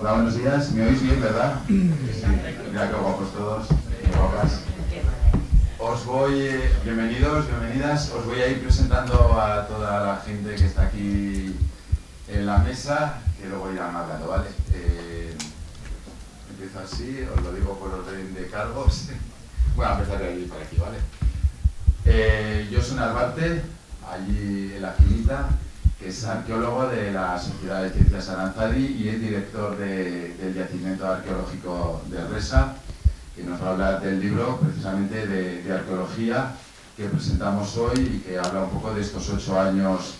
Hola, buenos días. ¿Me oís bien, verdad? Sí. Mira qué guapos todos, qué guapas. Bienvenidos, bienvenidas. Os voy a ir presentando a toda la gente que está aquí en la mesa, que luego irán hablando, ¿vale? Empiezo así, os lo digo por orden de cargos. Bueno, a empezar de allí por aquí, ¿vale? Yo soy Albarte, allí en la quinita, que es arqueólogo de la Sociedad de Ciencias Aranzadi y es director del yacimiento arqueológico de Resa, que nos va a hablar del libro precisamente de arqueología que presentamos hoy y que habla un poco de estos 8 años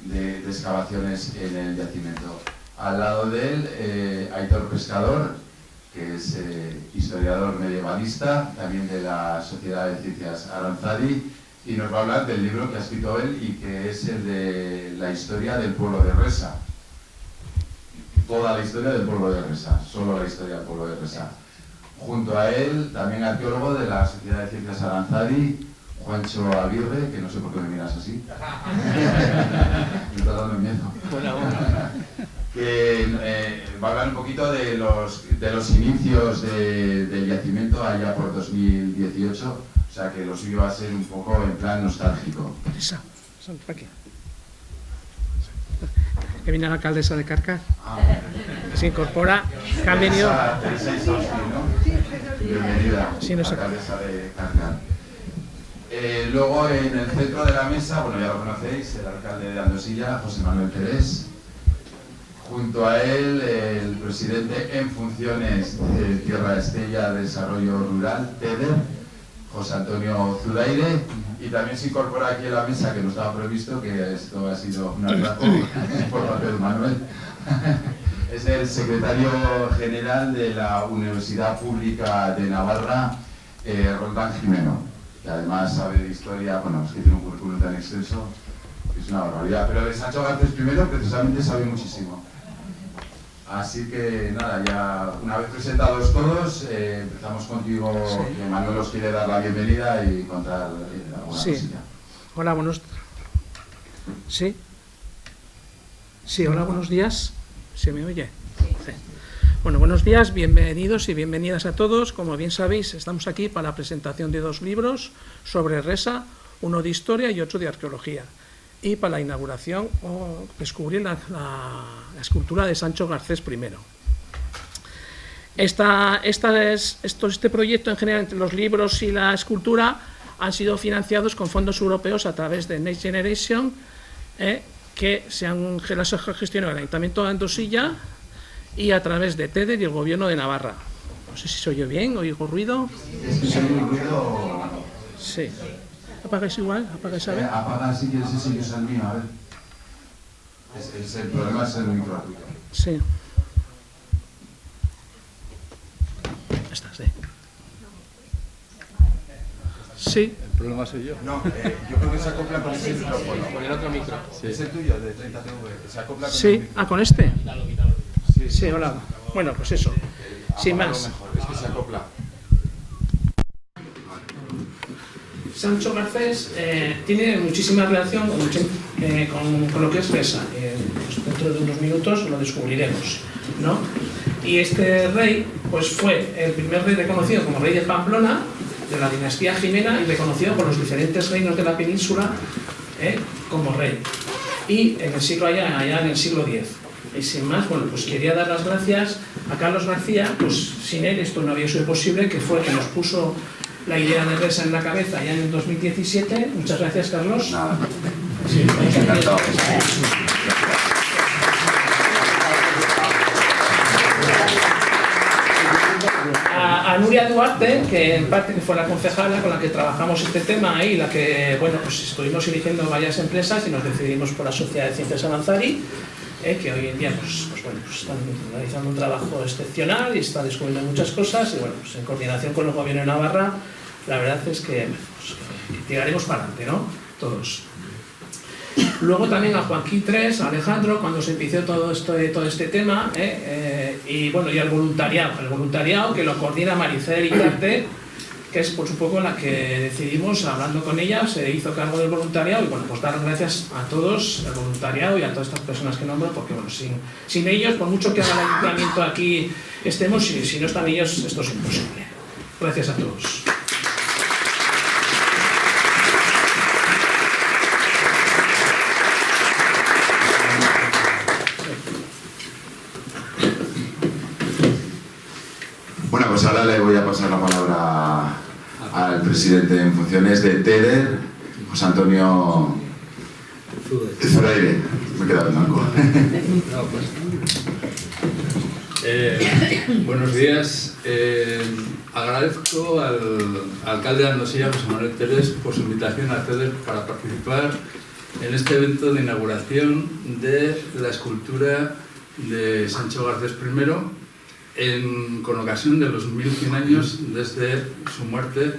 de excavaciones en el yacimiento. Al lado de él, Aitor Pescador, que es historiador medievalista, también de la Sociedad de Ciencias Aranzadi, y nos va a hablar del libro que ha escrito él y que es el de la historia del pueblo de Resa. Toda la historia del pueblo de Resa, solo la historia del pueblo de Resa. Junto a él, también arqueólogo de la Sociedad de Ciencias Aranzadi, Juancho Aguirre, que no sé por qué me miras así. Me está dando miedo. Que va a hablar un poquito de los inicios del yacimiento allá por 2018. O sea que lo suyo va a ser un poco en plan nostálgico. Aquí. Que viene la alcaldesa de Carcar. Se incorpora, que han venido. Teresa Isausti, ¿no? Bienvenida, sí, no sé. Alcaldesa de Carcar. Luego en el centro de la mesa, bueno, ya lo conocéis, el alcalde de Andosilla, José Manuel Pérez. Junto a él, el presidente en funciones de Tierra Estella de Desarrollo Rural, TEDER, José Antonio Zudaire, y también se incorpora aquí en la mesa, que no estaba previsto, que esto ha sido un atraco por parte de Manuel. Es el secretario general de la Universidad Pública de Navarra, Roldán Jimeno, que además sabe de historia, bueno, es que tiene un currículum tan extenso, que es una barbaridad, pero de Sancho Garcés primero precisamente sabe muchísimo. Así que nada, ya una vez presentados todos, empezamos contigo, sí. Que Manuel os quiere dar la bienvenida y contar alguna cosilla. Hola, hola, buenos días. ¿Se me oye? Sí. Bueno, buenos días, bienvenidos y bienvenidas a todos. Como bien sabéis, estamos aquí para la presentación de 2 libros sobre Resa, uno de historia y otro de arqueología. Y para la inauguración descubrir la escultura de Sancho Garcés I. Este proyecto en general, entre los libros y la escultura, han sido financiados con fondos europeos a través de Next Generation, que se han gestionado el Ayuntamiento de Andosilla y a través de TEDER y el Gobierno de Navarra. No sé si se oye bien, ¿oigo ruido? ¿Sí? Ruido? Sí. ¿Apagáis igual? ¿Apagáis a ver? Apaga si quieres ese, yo es el mío, a ver. El problema es el micro. Sí. Está, sí. Sí. El problema soy yo. No, yo creo que se acopla con ese micrófono. Con el otro micro. Sí. Es el tuyo, de 30TV. Se acopla con sí. el micrófono. ¿Con este? Sí, sí, hola. Bueno, pues eso. Sin más. Mejor. Es que se acopla. Sancho Garcés tiene muchísima relación con lo que es Resa. Pues dentro de unos minutos lo descubriremos, ¿no? Y este rey pues fue el primer rey reconocido como rey de Pamplona, de la dinastía Jimena, y reconocido por los diferentes reinos de la península como rey. Y en el siglo allá en el siglo X. Y sin más, bueno, pues quería dar las gracias a Carlos García, pues sin él esto no había sido posible, que fue el que nos puso la idea de Resa en la cabeza ya en el 2017. Muchas gracias, Carlos. Nada. Sí, encantado. A Nuria Duarte, que en parte fue la concejala con la que trabajamos este tema y la que, bueno, pues estuvimos eligiendo varias empresas y nos decidimos por la Sociedad de Ciencias Aranzadi, que hoy en día pues están realizando un trabajo excepcional y está descubriendo muchas cosas y bueno, pues en coordinación con el Gobierno de Navarra, la verdad es que tiraremos para adelante, ¿no? Todos. Luego también a Joaquín III, a Alejandro, cuando se empezó todo este tema, y bueno, y al voluntariado que lo coordina Maricel Icarte, que es pues un poco la que decidimos, hablando con ella, se hizo cargo del voluntariado y bueno, pues dar gracias a todos, al voluntariado y a todas estas personas que nombro, porque bueno, sin ellos, por mucho que haga el ayuntamiento aquí estemos, si no están ellos, esto es imposible. Gracias a todos. Bueno, pues ahora le voy a pasar la palabra al presidente en funciones de TEDER, José Antonio Freire. Me he quedado en blanco. Buenos días. Agradezco al alcalde de Andosilla, José Manuel Teres, por su invitación a TEDER para participar en este evento de inauguración de la escultura de Sancho Garcés I, con ocasión de los 1100 años desde su muerte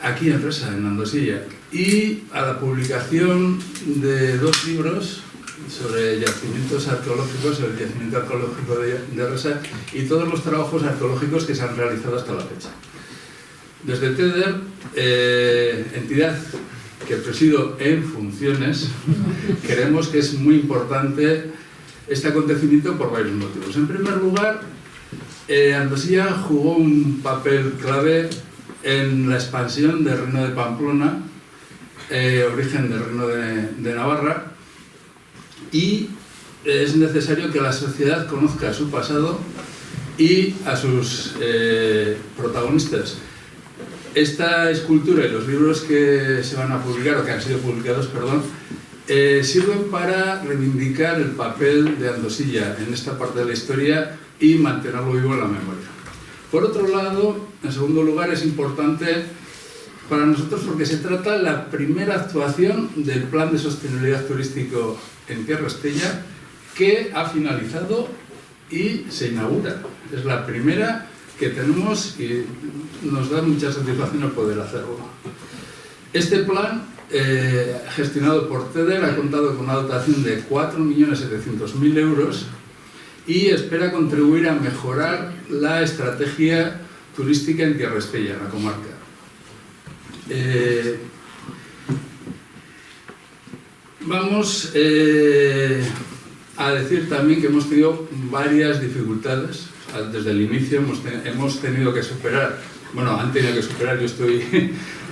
aquí en Resa, en Andosilla, y a la publicación de 2 libros sobre yacimientos arqueológicos, el yacimiento arqueológico de Resa y todos los trabajos arqueológicos que se han realizado hasta la fecha. Desde TEDER, entidad que presido en funciones, creemos que es muy importante este acontecimiento por varios motivos. En primer lugar, Andosilla jugó un papel clave en la expansión del Reino de Pamplona, origen del Reino de Navarra, y es necesario que la sociedad conozca su pasado y a sus protagonistas. Esta escultura y los libros que se van a publicar, o que han sido publicados, perdón, sirven para reivindicar el papel de Andosilla en esta parte de la historia y mantenerlo vivo en la memoria. Por otro lado, en segundo lugar, es importante para nosotros porque se trata de la primera actuación del Plan de Sostenibilidad Turístico en Tierra Estella, que ha finalizado y se inaugura. Es la primera que tenemos y nos da mucha satisfacción el poder hacerlo. Este plan, gestionado por TEDER, ha contado con una dotación de 4.700.000 euros y espera contribuir a mejorar la estrategia turística en Tierra Estella, en la comarca. Vamos a decir también que hemos tenido varias dificultades. Desde el inicio hemos tenido que superar, bueno, han tenido que superar, yo estoy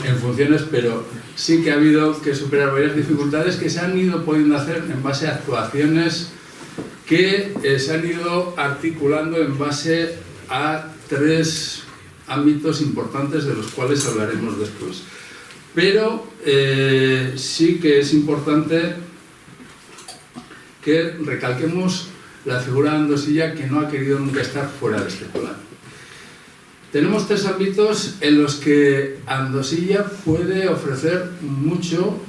en funciones, pero sí que ha habido que superar varias dificultades que se han ido pudiendo hacer en base a actuaciones que se han ido articulando en base a 3 ámbitos importantes de los cuales hablaremos después. Pero sí que es importante que recalquemos la figura de Andosilla, que no ha querido nunca estar fuera de este plan. Tenemos 3 ámbitos en los que Andosilla puede ofrecer mucho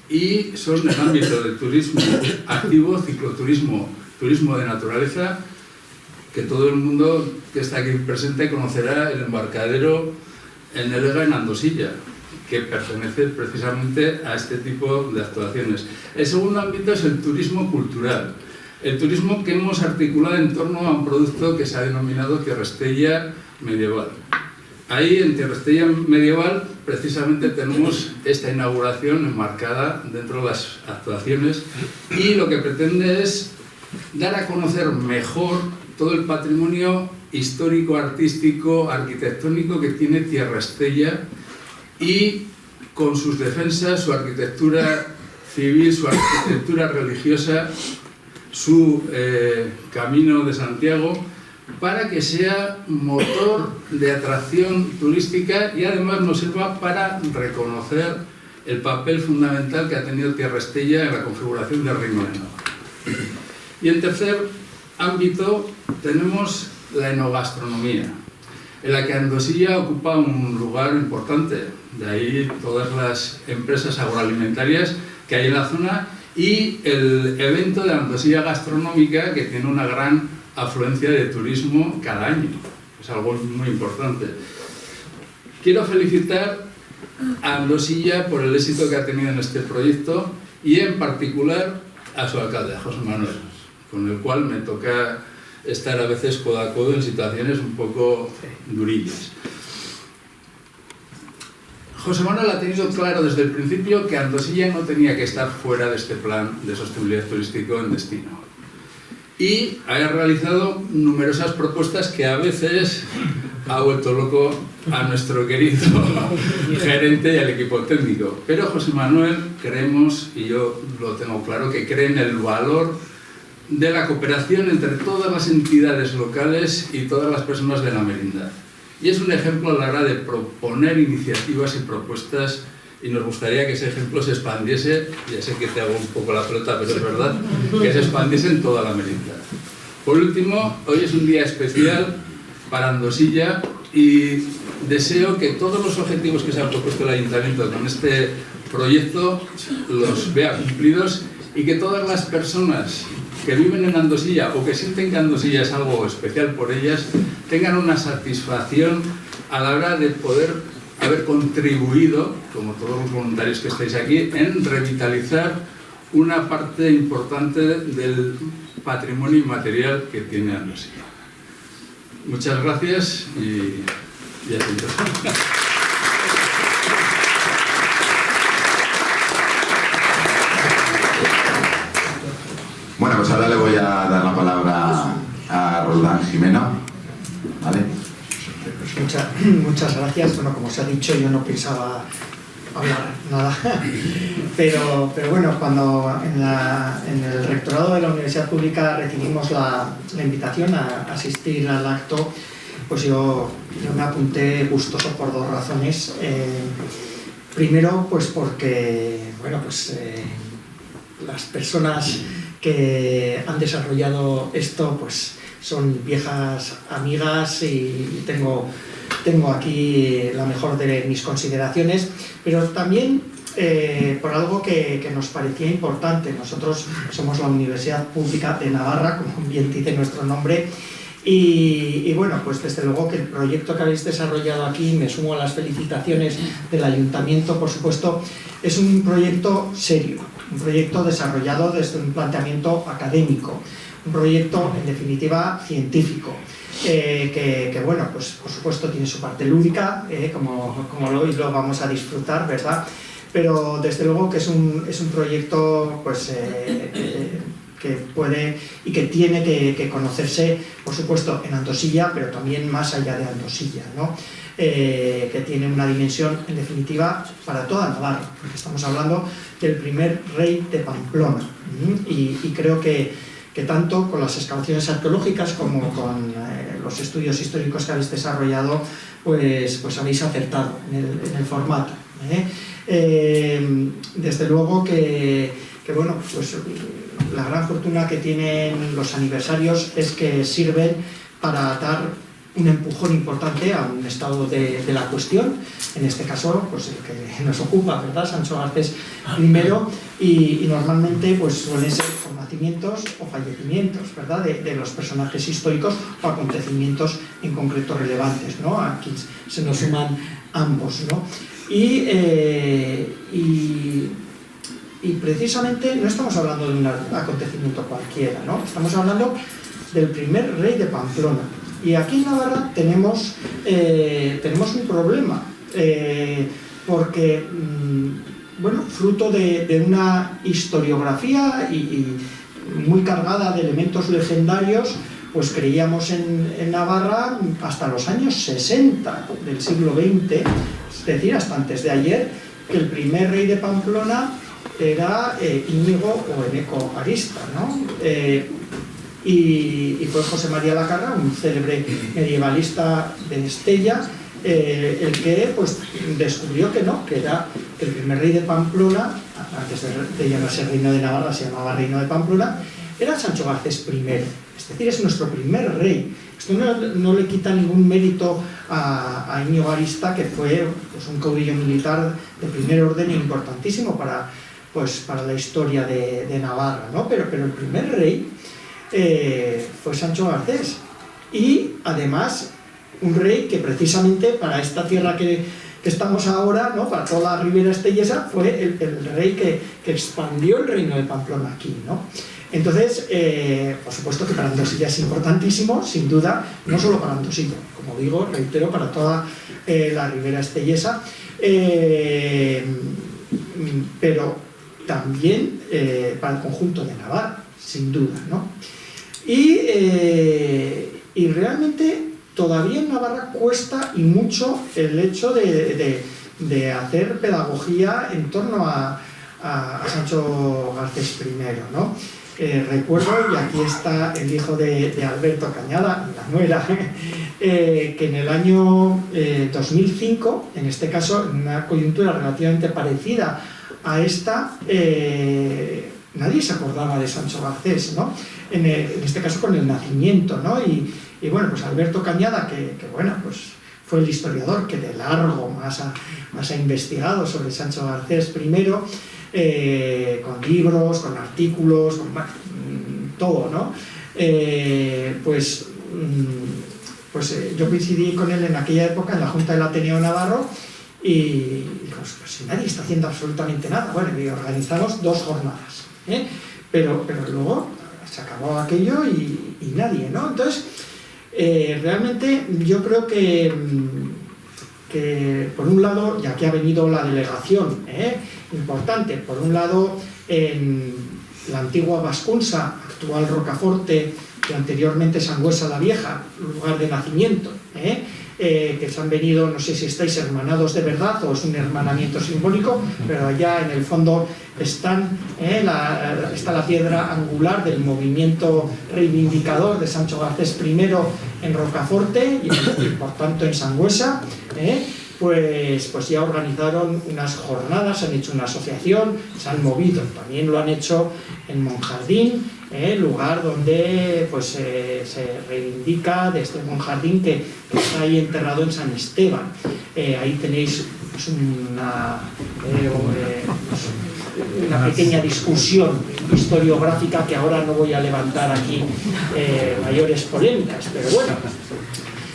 y son el ámbito del turismo activo, cicloturismo, turismo de naturaleza, que todo el mundo que está aquí presente conocerá el embarcadero en Elega, en Andosilla, que pertenece precisamente a este tipo de actuaciones. El segundo ámbito es el turismo cultural, el turismo que hemos articulado en torno a un producto que se ha denominado Tierra Estella Medieval. Ahí, en Tierra Estella Medieval, precisamente tenemos esta inauguración enmarcada dentro de las actuaciones y lo que pretende es dar a conocer mejor todo el patrimonio histórico, artístico, arquitectónico que tiene Tierra Estella y con sus defensas, su arquitectura civil, su arquitectura religiosa, su Camino de Santiago, para que sea motor de atracción turística y además nos sirva para reconocer el papel fundamental que ha tenido Tierra Estella en la configuración del Reino de Navarra. Y en tercer ámbito tenemos la enogastronomía, en la que Andosilla ocupa un lugar importante, de ahí todas las empresas agroalimentarias que hay en la zona y el evento de Andosilla Gastronómica, que tiene una gran afluencia de turismo cada año. Es algo muy importante. Quiero felicitar a Andosilla por el éxito que ha tenido en este proyecto y en particular a su alcalde, a José Manuel, con el cual me toca estar a veces codo a codo en situaciones un poco durillas. José Manuel ha tenido claro desde el principio que Andosilla no tenía que estar fuera de este plan de sostenibilidad turístico en destino. Y ha realizado numerosas propuestas que a veces ha vuelto loco a nuestro querido gerente y al equipo técnico. Pero José Manuel, creemos, y yo lo tengo claro, que cree en el valor de la cooperación entre todas las entidades locales y todas las personas de la Merindad. Y es un ejemplo a la hora de proponer iniciativas y propuestas, y nos gustaría que ese ejemplo se expandiese, ya sé que te hago un poco la pelota, pero es verdad, que se expandiese en toda la Merindad. Por último, hoy es un día especial para Andosilla y deseo que todos los objetivos que se ha propuesto el Ayuntamiento con este proyecto los vea cumplidos y que todas las personas que viven en Andosilla o que sienten que Andosilla es algo especial por ellas tengan una satisfacción a la hora de poder haber contribuido, como todos los voluntarios que estáis aquí, en revitalizar una parte importante del patrimonio inmaterial que tiene Andosilla. Muchas gracias y atentos. Bueno, pues ahora le voy a dar la palabra a Roldán Jimeno. ¿Vale? Muchas gracias. Bueno, como se ha dicho, yo no pensaba hablar nada, pero bueno, cuando en el rectorado de la Universidad Pública recibimos la invitación a asistir al acto, pues yo me apunté gustoso por dos razones. Primero, pues porque, bueno, pues las personas que han desarrollado esto, pues son viejas amigas y tengo aquí la mejor de mis consideraciones, pero también por algo que nos parecía importante. Nosotros somos la Universidad Pública de Navarra, como bien dice nuestro nombre, y bueno, pues desde luego que el proyecto que habéis desarrollado aquí, me sumo a las felicitaciones del Ayuntamiento, por supuesto, es un proyecto serio, un proyecto desarrollado desde un planteamiento académico, un proyecto en definitiva científico, que bueno, pues por supuesto tiene su parte lúdica, como hoy lo vamos a disfrutar, ¿verdad? Pero desde luego que es un proyecto pues que puede y que tiene que conocerse, por supuesto, en Andosilla, pero también más allá de Andosilla, ¿no? Que tiene una dimensión, en definitiva, para toda Navarra, porque estamos hablando del primer rey de Pamplona, y creo que tanto con las excavaciones arqueológicas como con los estudios históricos que habéis desarrollado, pues habéis acertado en el formato. Desde luego que bueno, pues la gran fortuna que tienen los aniversarios es que sirven para dar un empujón importante a un estado de la cuestión, en este caso pues el que nos ocupa, ¿verdad? Sancho Garcés primero, y normalmente pues suelen ser o nacimientos o fallecimientos, ¿verdad? De los personajes históricos o acontecimientos en concreto relevantes, ¿no? Aquí se nos suman ambos, ¿no? Y precisamente no estamos hablando de un acontecimiento cualquiera, ¿no? Estamos hablando del primer rey de Pamplona. Y aquí en Navarra tenemos un problema, porque, bueno, fruto de una historiografía y muy cargada de elementos legendarios, pues creíamos en Navarra hasta los años 60 del siglo XX, es decir, hasta antes de ayer, que el primer rey de Pamplona era Íñigo o Eneco Arista, ¿no? Y fue José María Lacarra, un célebre medievalista de Estella, el que pues descubrió que el primer rey de Pamplona, antes de llamarse reino de Navarra, se llamaba reino de Pamplona, era Sancho Garcés I, es decir, es nuestro primer rey. Esto no le quita ningún mérito a Íñigo Arista, que fue pues un caudillo militar de primer orden importantísimo para la historia de Navarra, ¿no? Pero el primer rey fue Sancho Garcés, y además un rey que precisamente para esta tierra que estamos ahora, ¿no? Para toda la ribera estellesa, fue el rey que expandió el reino de Pamplona aquí, ¿no? Entonces, por supuesto que para Andosilla es importantísimo, sin duda, no solo para Andosilla, como digo, reitero, para toda la Ribera Estellesa, pero también para el conjunto de Navarra, sin duda, ¿no? Y realmente todavía en Navarra cuesta y mucho el hecho de hacer pedagogía en torno a Sancho Garcés I, ¿no? Recuerdo, y aquí está el hijo de Alberto Cañada, la nuera, que en el año 2005, en este caso, en una coyuntura relativamente parecida a esta, nadie se acordaba de Sancho Garcés, ¿no? En este caso con el nacimiento, ¿no? Y bueno, pues Alberto Cañada, que bueno, pues fue el historiador que de largo más ha investigado sobre Sancho Garcés I, con libros, con artículos, con todo, ¿no? Pues yo coincidí con él en aquella época en la Junta del Ateneo Navarro y digo, pues si nadie está haciendo absolutamente nada, bueno, y organizamos 2 jornadas, pero luego se acabó aquello y nadie, ¿no? Entonces, realmente yo creo que por un lado, ya que ha venido la delegación, importante, por un lado en la antigua Vasconsa, actual Rocaforte, que anteriormente Sangüesa la Vieja, lugar de nacimiento, que se han venido, no sé si estáis hermanados de verdad o es un hermanamiento simbólico, pero allá en el fondo está la piedra angular del movimiento reivindicador de Sancho Garcés I en Rocaforte y por tanto en Sangüesa, pues ya organizaron unas jornadas, han hecho una asociación, se han movido, también lo han hecho en Monjardín, lugar donde pues se reivindica de este Monjardín que está ahí enterrado en San Esteban. Ahí tenéis pues, una pequeña discusión historiográfica que ahora no voy a levantar aquí mayores polémicas, pero bueno.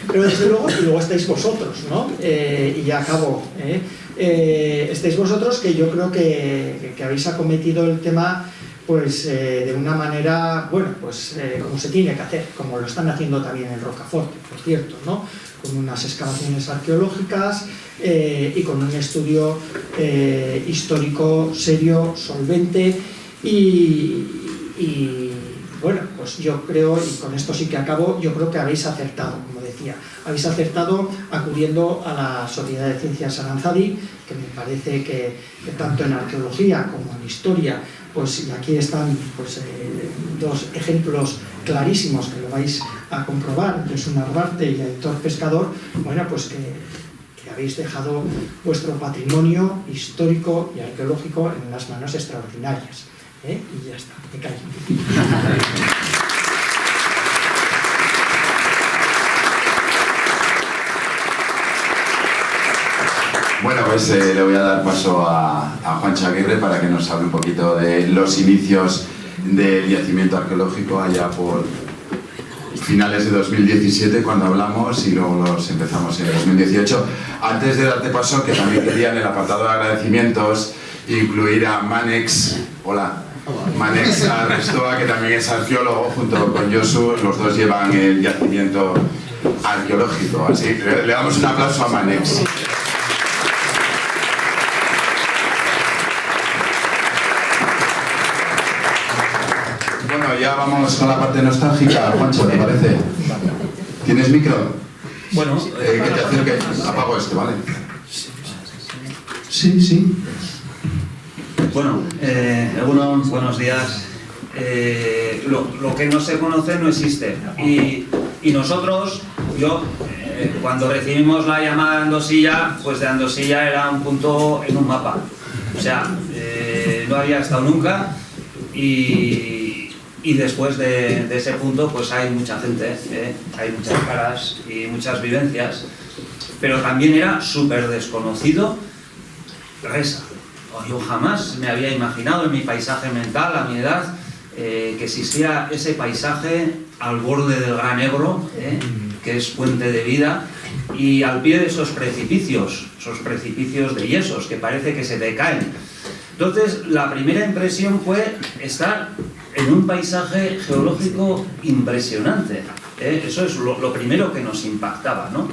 Pero desde luego, y luego estáis vosotros, ¿no? Y ya acabo. Estáis vosotros que yo creo que habéis acometido el tema pues de una manera, bueno, pues como se tiene que hacer, como lo están haciendo también en Rocaforte, por cierto, ¿no? Con unas excavaciones arqueológicas y con un estudio histórico serio, solvente y bueno, pues yo creo, y con esto sí que acabo, yo creo que habéis acertado, como decía, habéis acertado acudiendo a la Sociedad de Ciencias Aranzadi, que me parece que tanto en arqueología como en historia, pues aquí están pues, 2 ejemplos clarísimos que lo vais a comprobar, Jesús Narvarte y Aitor Pescador, bueno, pues que habéis dejado vuestro patrimonio histórico y arqueológico en unas manos extraordinarias. Y ya está, me callo. Bueno, pues le voy a dar paso a Juancho Aguirre para que nos hable un poquito de los inicios del yacimiento arqueológico allá por finales de 2017 cuando hablamos y luego los empezamos en 2018. Antes de darte paso, que también quería en el apartado de agradecimientos incluir a Manex. Hola. Manex Arrestoa, que también es arqueólogo, junto con Josu, los dos llevan el yacimiento arqueológico. Así le damos un aplauso a Manex. Bueno, ya vamos con la parte nostálgica. Juancho, ¿te parece? ¿Tienes micro? Bueno, que te acerque. Apago este, ¿vale? Sí. Bueno, buenos días. Lo que no se conoce no existe. Y nosotros, cuando recibimos la llamada de Andosilla, pues de Andosilla era un punto en un mapa. O sea, no había estado nunca y después de ese punto pues hay mucha gente, hay muchas caras y muchas vivencias. Pero también era súper desconocido Resa. Yo jamás me había imaginado en mi paisaje mental, a mi edad, que existía ese paisaje al borde del Gran Ebro, que es fuente de vida, y al pie de esos precipicios de yesos, que parece que se te caen. Entonces, la primera impresión fue estar en un paisaje geológico impresionante. Eso es lo primero que nos impactaba, ¿no?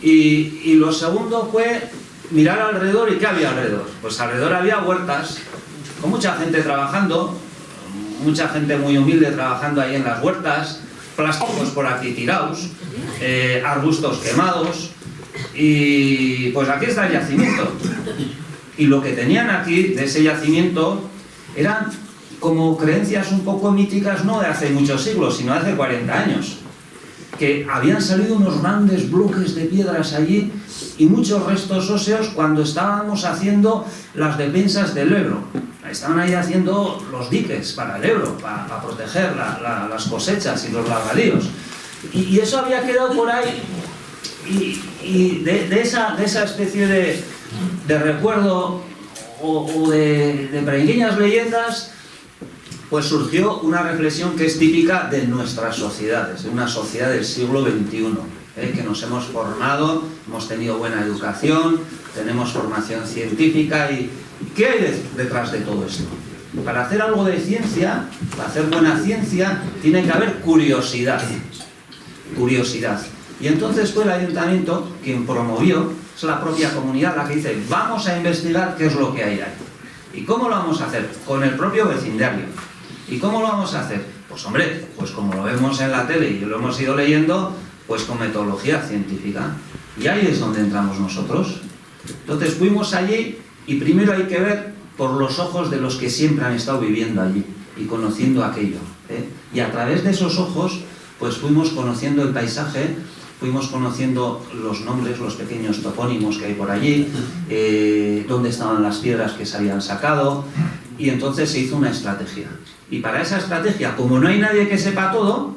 Y lo segundo fue mirar alrededor. ¿Y qué había alrededor? Pues alrededor había huertas, con mucha gente trabajando, mucha gente muy humilde trabajando ahí en las huertas, plásticos por aquí tirados, arbustos quemados, y pues aquí está el yacimiento. Y lo que tenían aquí de ese yacimiento eran como creencias un poco míticas, no de hace muchos siglos, sino de hace 40 años. Que habían salido unos grandes bloques de piedras allí y muchos restos óseos cuando estábamos haciendo las defensas del Ebro. Estaban ahí haciendo los diques para el Ebro, para proteger las cosechas y los lagadíos. Y eso había quedado por ahí. Y de esa especie de recuerdo o de pequeñas leyendas, pues surgió una reflexión que es típica de nuestras sociedades, de una sociedad del siglo XXI, que nos hemos formado, hemos tenido buena educación, tenemos formación científica. ¿Y qué hay detrás de todo esto? Para hacer algo de ciencia, para hacer buena ciencia, tiene que haber curiosidad. Curiosidad. Y entonces fue el ayuntamiento quien promovió, es la propia comunidad la que dice, vamos a investigar qué es lo que hay ahí. ¿Y cómo lo vamos a hacer? Con el propio vecindario. ¿Y cómo lo vamos a hacer? Pues hombre, pues como lo vemos en la tele y lo hemos ido leyendo, pues con metodología científica. Y ahí es donde entramos nosotros. Entonces fuimos allí y primero hay que ver por los ojos de los que siempre han estado viviendo allí y conociendo aquello. Y a través de esos ojos, pues fuimos conociendo el paisaje, fuimos conociendo los nombres, los pequeños topónimos que hay por allí, dónde estaban las piedras que se habían sacado, y entonces se hizo una estrategia. Y para esa estrategia, como no hay nadie que sepa todo,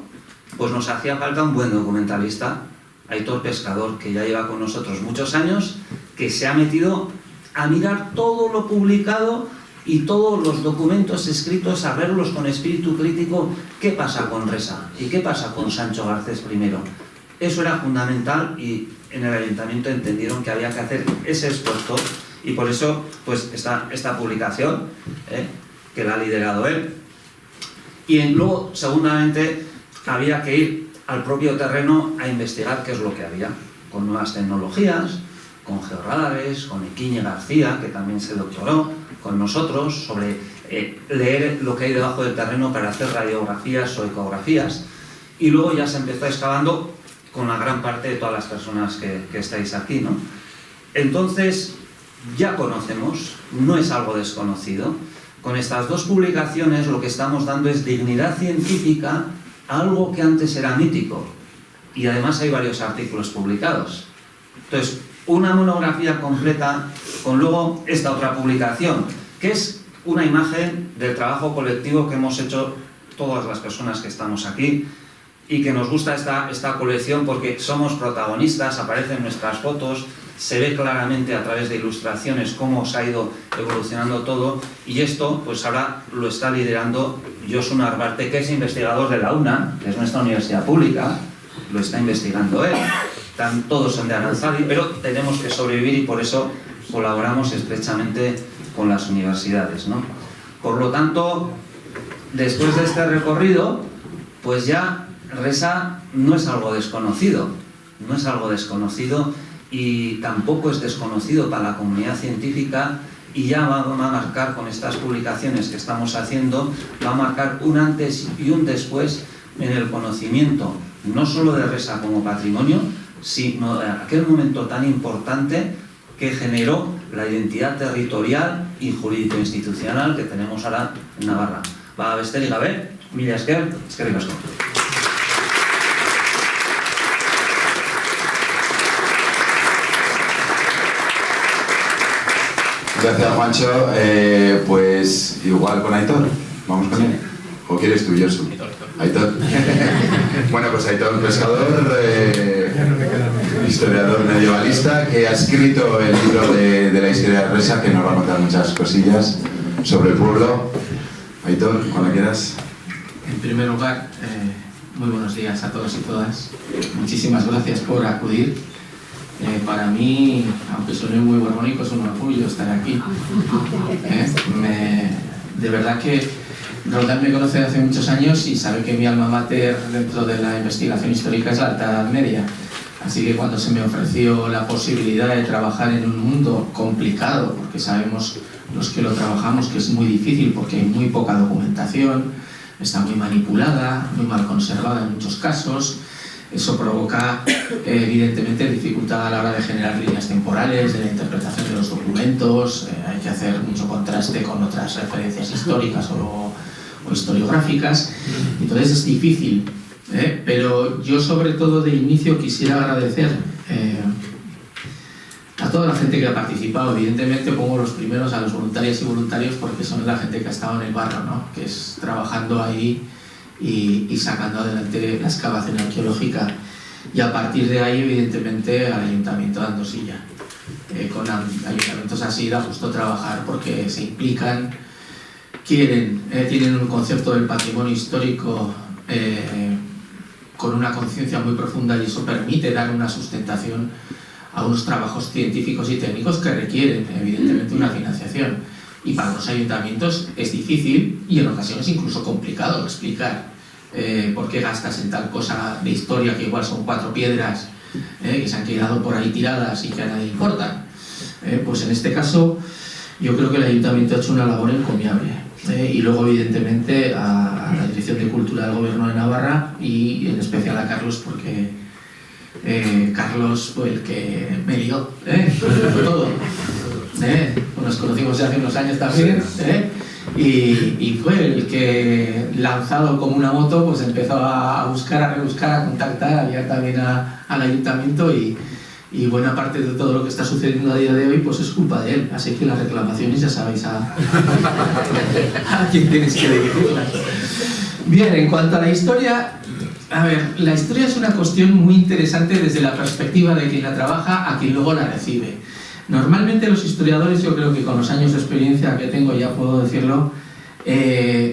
pues nos hacía falta un buen documentalista, Aitor Pescador, que ya lleva con nosotros muchos años, que se ha metido a mirar todo lo publicado y todos los documentos escritos, a verlos con espíritu crítico. ¿Qué pasa con Resa? ¿Y qué pasa con Sancho Garcés primero? Eso era fundamental y en el ayuntamiento entendieron que había que hacer ese esfuerzo, y por eso pues esta publicación, que la ha liderado él. Y luego, segundamente, había que ir al propio terreno a investigar qué es lo que había, con nuevas tecnologías, con georradares, con Iquiñe García, que también se doctoró con nosotros, sobre leer lo que hay debajo del terreno para hacer radiografías o ecografías. Y luego ya se empezó excavando con la gran parte de todas las personas que estáis aquí, ¿no? Entonces, ya conocemos, no es algo desconocido. Con estas dos publicaciones lo que estamos dando es dignidad científica a algo que antes era mítico. Y además hay varios artículos publicados. Entonces, una monografía completa con luego esta otra publicación, que es una imagen del trabajo colectivo que hemos hecho todas las personas que estamos aquí, y que nos gusta esta colección porque somos protagonistas, aparecen nuestras fotos, se ve claramente a través de ilustraciones cómo se ha ido evolucionando todo, y esto pues ahora lo está liderando Josu Narvarte, que es investigador de la UNA, que es nuestra universidad pública, lo está investigando él, todos son de Aranzadi, pero tenemos que sobrevivir y por eso colaboramos estrechamente con las universidades, ¿no? Por lo tanto, después de este recorrido, pues ya Resa no es algo desconocido, no es algo desconocido, y tampoco es desconocido para la comunidad científica, y ya va a marcar con estas publicaciones que estamos haciendo, va a marcar un antes y un después en el conocimiento, no solo de Resa como patrimonio, sino de aquel momento tan importante que generó la identidad territorial y jurídico-institucional que tenemos ahora en Navarra. Va besterik gabe, mila esker, eskerrik asko. Gracias, Juancho. Pues igual con Aitor. ¿Vamos con él? ¿O quieres tú, Josu? Aitor. Bueno, pues Aitor Pescador, historiador medievalista, que ha escrito el libro de la historia de Resa, que nos va a contar muchas cosillas sobre el pueblo. Aitor, cuando quieras. En primer lugar, muy buenos días a todos y todas. Muchísimas gracias por acudir. Para mí, aunque suene muy borbónico, es un orgullo estar aquí. De verdad que Roldán me conoce de hace muchos años y sabe que mi alma mater dentro de la investigación histórica es la Alta Edad Media. Así que cuando se me ofreció la posibilidad de trabajar en un mundo complicado, porque sabemos los que lo trabajamos que es muy difícil porque hay muy poca documentación, está muy manipulada, muy mal conservada en muchos casos, eso provoca evidentemente dificultad a la hora de generar líneas temporales, de la interpretación de los documentos, hay que hacer mucho contraste con otras referencias históricas o historiográficas, entonces es difícil, pero yo sobre todo de inicio quisiera agradecer a toda la gente que ha participado. Evidentemente pongo los primeros a los voluntarias y voluntarios porque son la gente que ha estado en el barro, ¿no? Que es trabajando ahí y sacando adelante la excavación arqueológica, y a partir de ahí evidentemente al Ayuntamiento de Andosilla. Con ayuntamientos así da gusto trabajar porque se implican, quieren, tienen un concepto del patrimonio histórico con una conciencia muy profunda, y eso permite dar una sustentación a unos trabajos científicos y técnicos que requieren evidentemente una financiación. Y para los ayuntamientos es difícil y en ocasiones incluso complicado explicar por qué gastas en tal cosa de historia que igual son 4 piedras que se han quedado por ahí tiradas y que a nadie le importan. Pues en este caso yo creo que el ayuntamiento ha hecho una labor encomiable. Y luego evidentemente a la Dirección de Cultura del Gobierno de Navarra y en especial a Carlos, porque Carlos fue el que me lió con todo. Nos conocimos ya hace unos años también, y fue el que, lanzado como una moto, pues empezó a buscar, a rebuscar, a contactar, había también al ayuntamiento, y buena parte de todo lo que está sucediendo a día de hoy pues es culpa de él, así que las reclamaciones ya sabéis a quién tenéis que dirigirlas. Bien, en cuanto a la historia, a ver, la historia es una cuestión muy interesante desde la perspectiva de quien la trabaja a quien luego la recibe. Normalmente los historiadores, yo creo que con los años de experiencia que tengo ya puedo decirlo,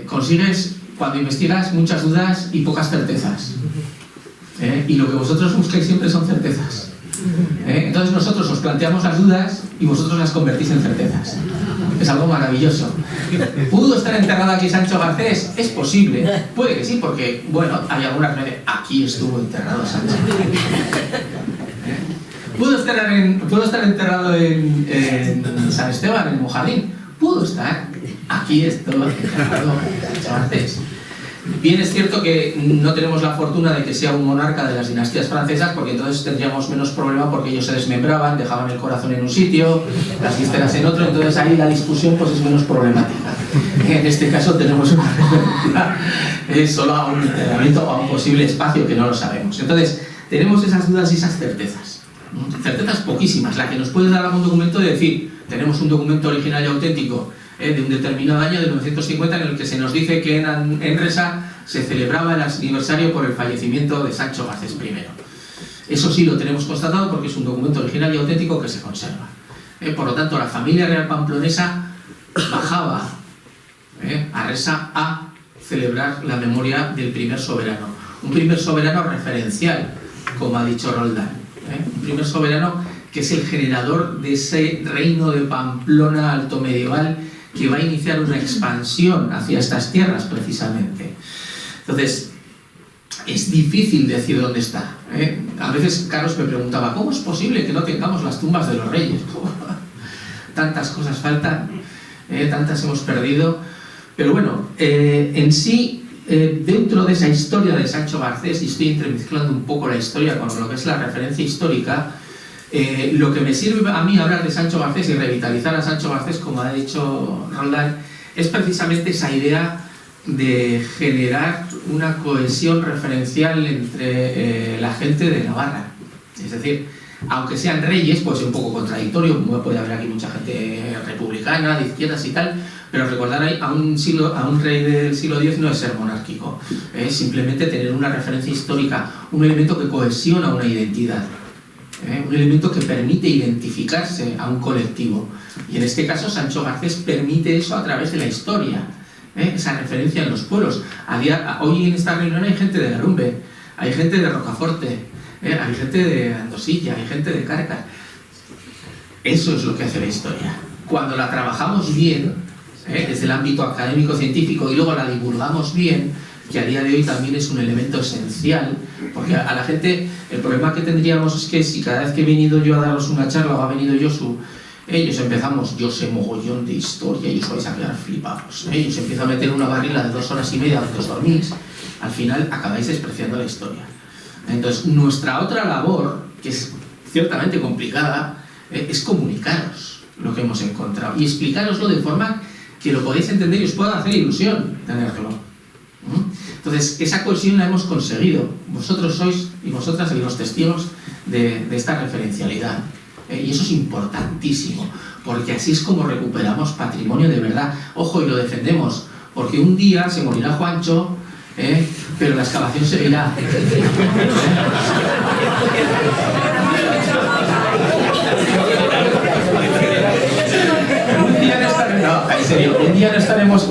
consigues, cuando investigas, muchas dudas y pocas certezas. Y lo que vosotros buscáis siempre son certezas. Entonces nosotros os planteamos las dudas y vosotros las convertís en certezas. Es algo maravilloso. ¿Pudo estar enterrado aquí Sancho Garcés? Es posible. Puede que sí, porque, bueno, hay algunas veces, aquí estuvo enterrado Sancho. ¿Pudo estar enterrado en San Esteban, en Mojadín? Pudo estar. Aquí estuvo enterrado Sancho Garcés. Bien, es cierto que no tenemos la fortuna de que sea un monarca de las dinastías francesas, porque entonces tendríamos menos problema, porque ellos se desmembraban, dejaban el corazón en un sitio, las vísceras en otro, entonces ahí la discusión pues es menos problemática. En este caso tenemos una referencia solo a un enterramiento o a un posible espacio que no lo sabemos. Entonces tenemos esas dudas y esas certezas. Certezas poquísimas, la que nos puede dar algún documento de decir, tenemos un documento original y auténtico de un determinado año, de 1950, en el que se nos dice que en Enresa se celebraba el aniversario por el fallecimiento de Sancho Garcés I. Eso sí lo tenemos constatado porque es un documento original y auténtico que se conserva. Por lo tanto, la familia real pamplonesa bajaba a Resa a celebrar la memoria del primer soberano. Un primer soberano referencial, como ha dicho Roldán. Un primer soberano que es el generador de ese reino de Pamplona alto medieval que va a iniciar una expansión hacia estas tierras precisamente. Entonces, es difícil decir dónde está. A veces Carlos me preguntaba, ¿cómo es posible que no tengamos las tumbas de los reyes? Tantas cosas faltan, tantas hemos perdido, pero bueno, en sí, dentro de esa historia de Sancho Garcés, y estoy entremezclando un poco la historia con lo que es la referencia histórica, lo que me sirve a mí hablar de Sancho Garcés y revitalizar a Sancho Garcés, como ha dicho Roldán, es precisamente esa idea de generar una cohesión referencial entre la gente de Navarra. Es decir, aunque sean reyes, puede ser un poco contradictorio, puede haber aquí mucha gente republicana, de izquierdas y tal, pero recordar a un rey del siglo X no es ser monárquico, es simplemente tener una referencia histórica, un elemento que cohesiona una identidad. Un elemento que permite identificarse a un colectivo, y en este caso Sancho Garcés permite eso a través de la historia, esa referencia en los pueblos. Hoy en esta reunión hay gente de Larumbe, hay gente de Rocaforte, hay gente de Andosilla, hay gente de Caracas. Eso es lo que hace la historia. Cuando la trabajamos bien, desde el ámbito académico-científico, y luego la divulgamos bien, que a día de hoy también es un elemento esencial, porque a la gente, el problema que tendríamos es que si cada vez que he venido yo a daros una charla o ha venido Josu, ellos empezamos, yo sé mogollón de historia y os vais a quedar flipados, ellos empiezan a meter una barrila de 2 horas y media donde os dormís, al final acabáis despreciando la historia. Entonces, nuestra otra labor, que es ciertamente complicada, es comunicaros lo que hemos encontrado y explicaroslo de forma que lo podéis entender y os pueda hacer ilusión tenerlo. Entonces, esa cohesión la hemos conseguido. Vosotros sois y vosotras los testigos de esta referencialidad. Y eso es importantísimo, porque así es como recuperamos patrimonio de verdad. Ojo, y lo defendemos, porque un día se morirá Juancho, pero la excavación seguirá. Un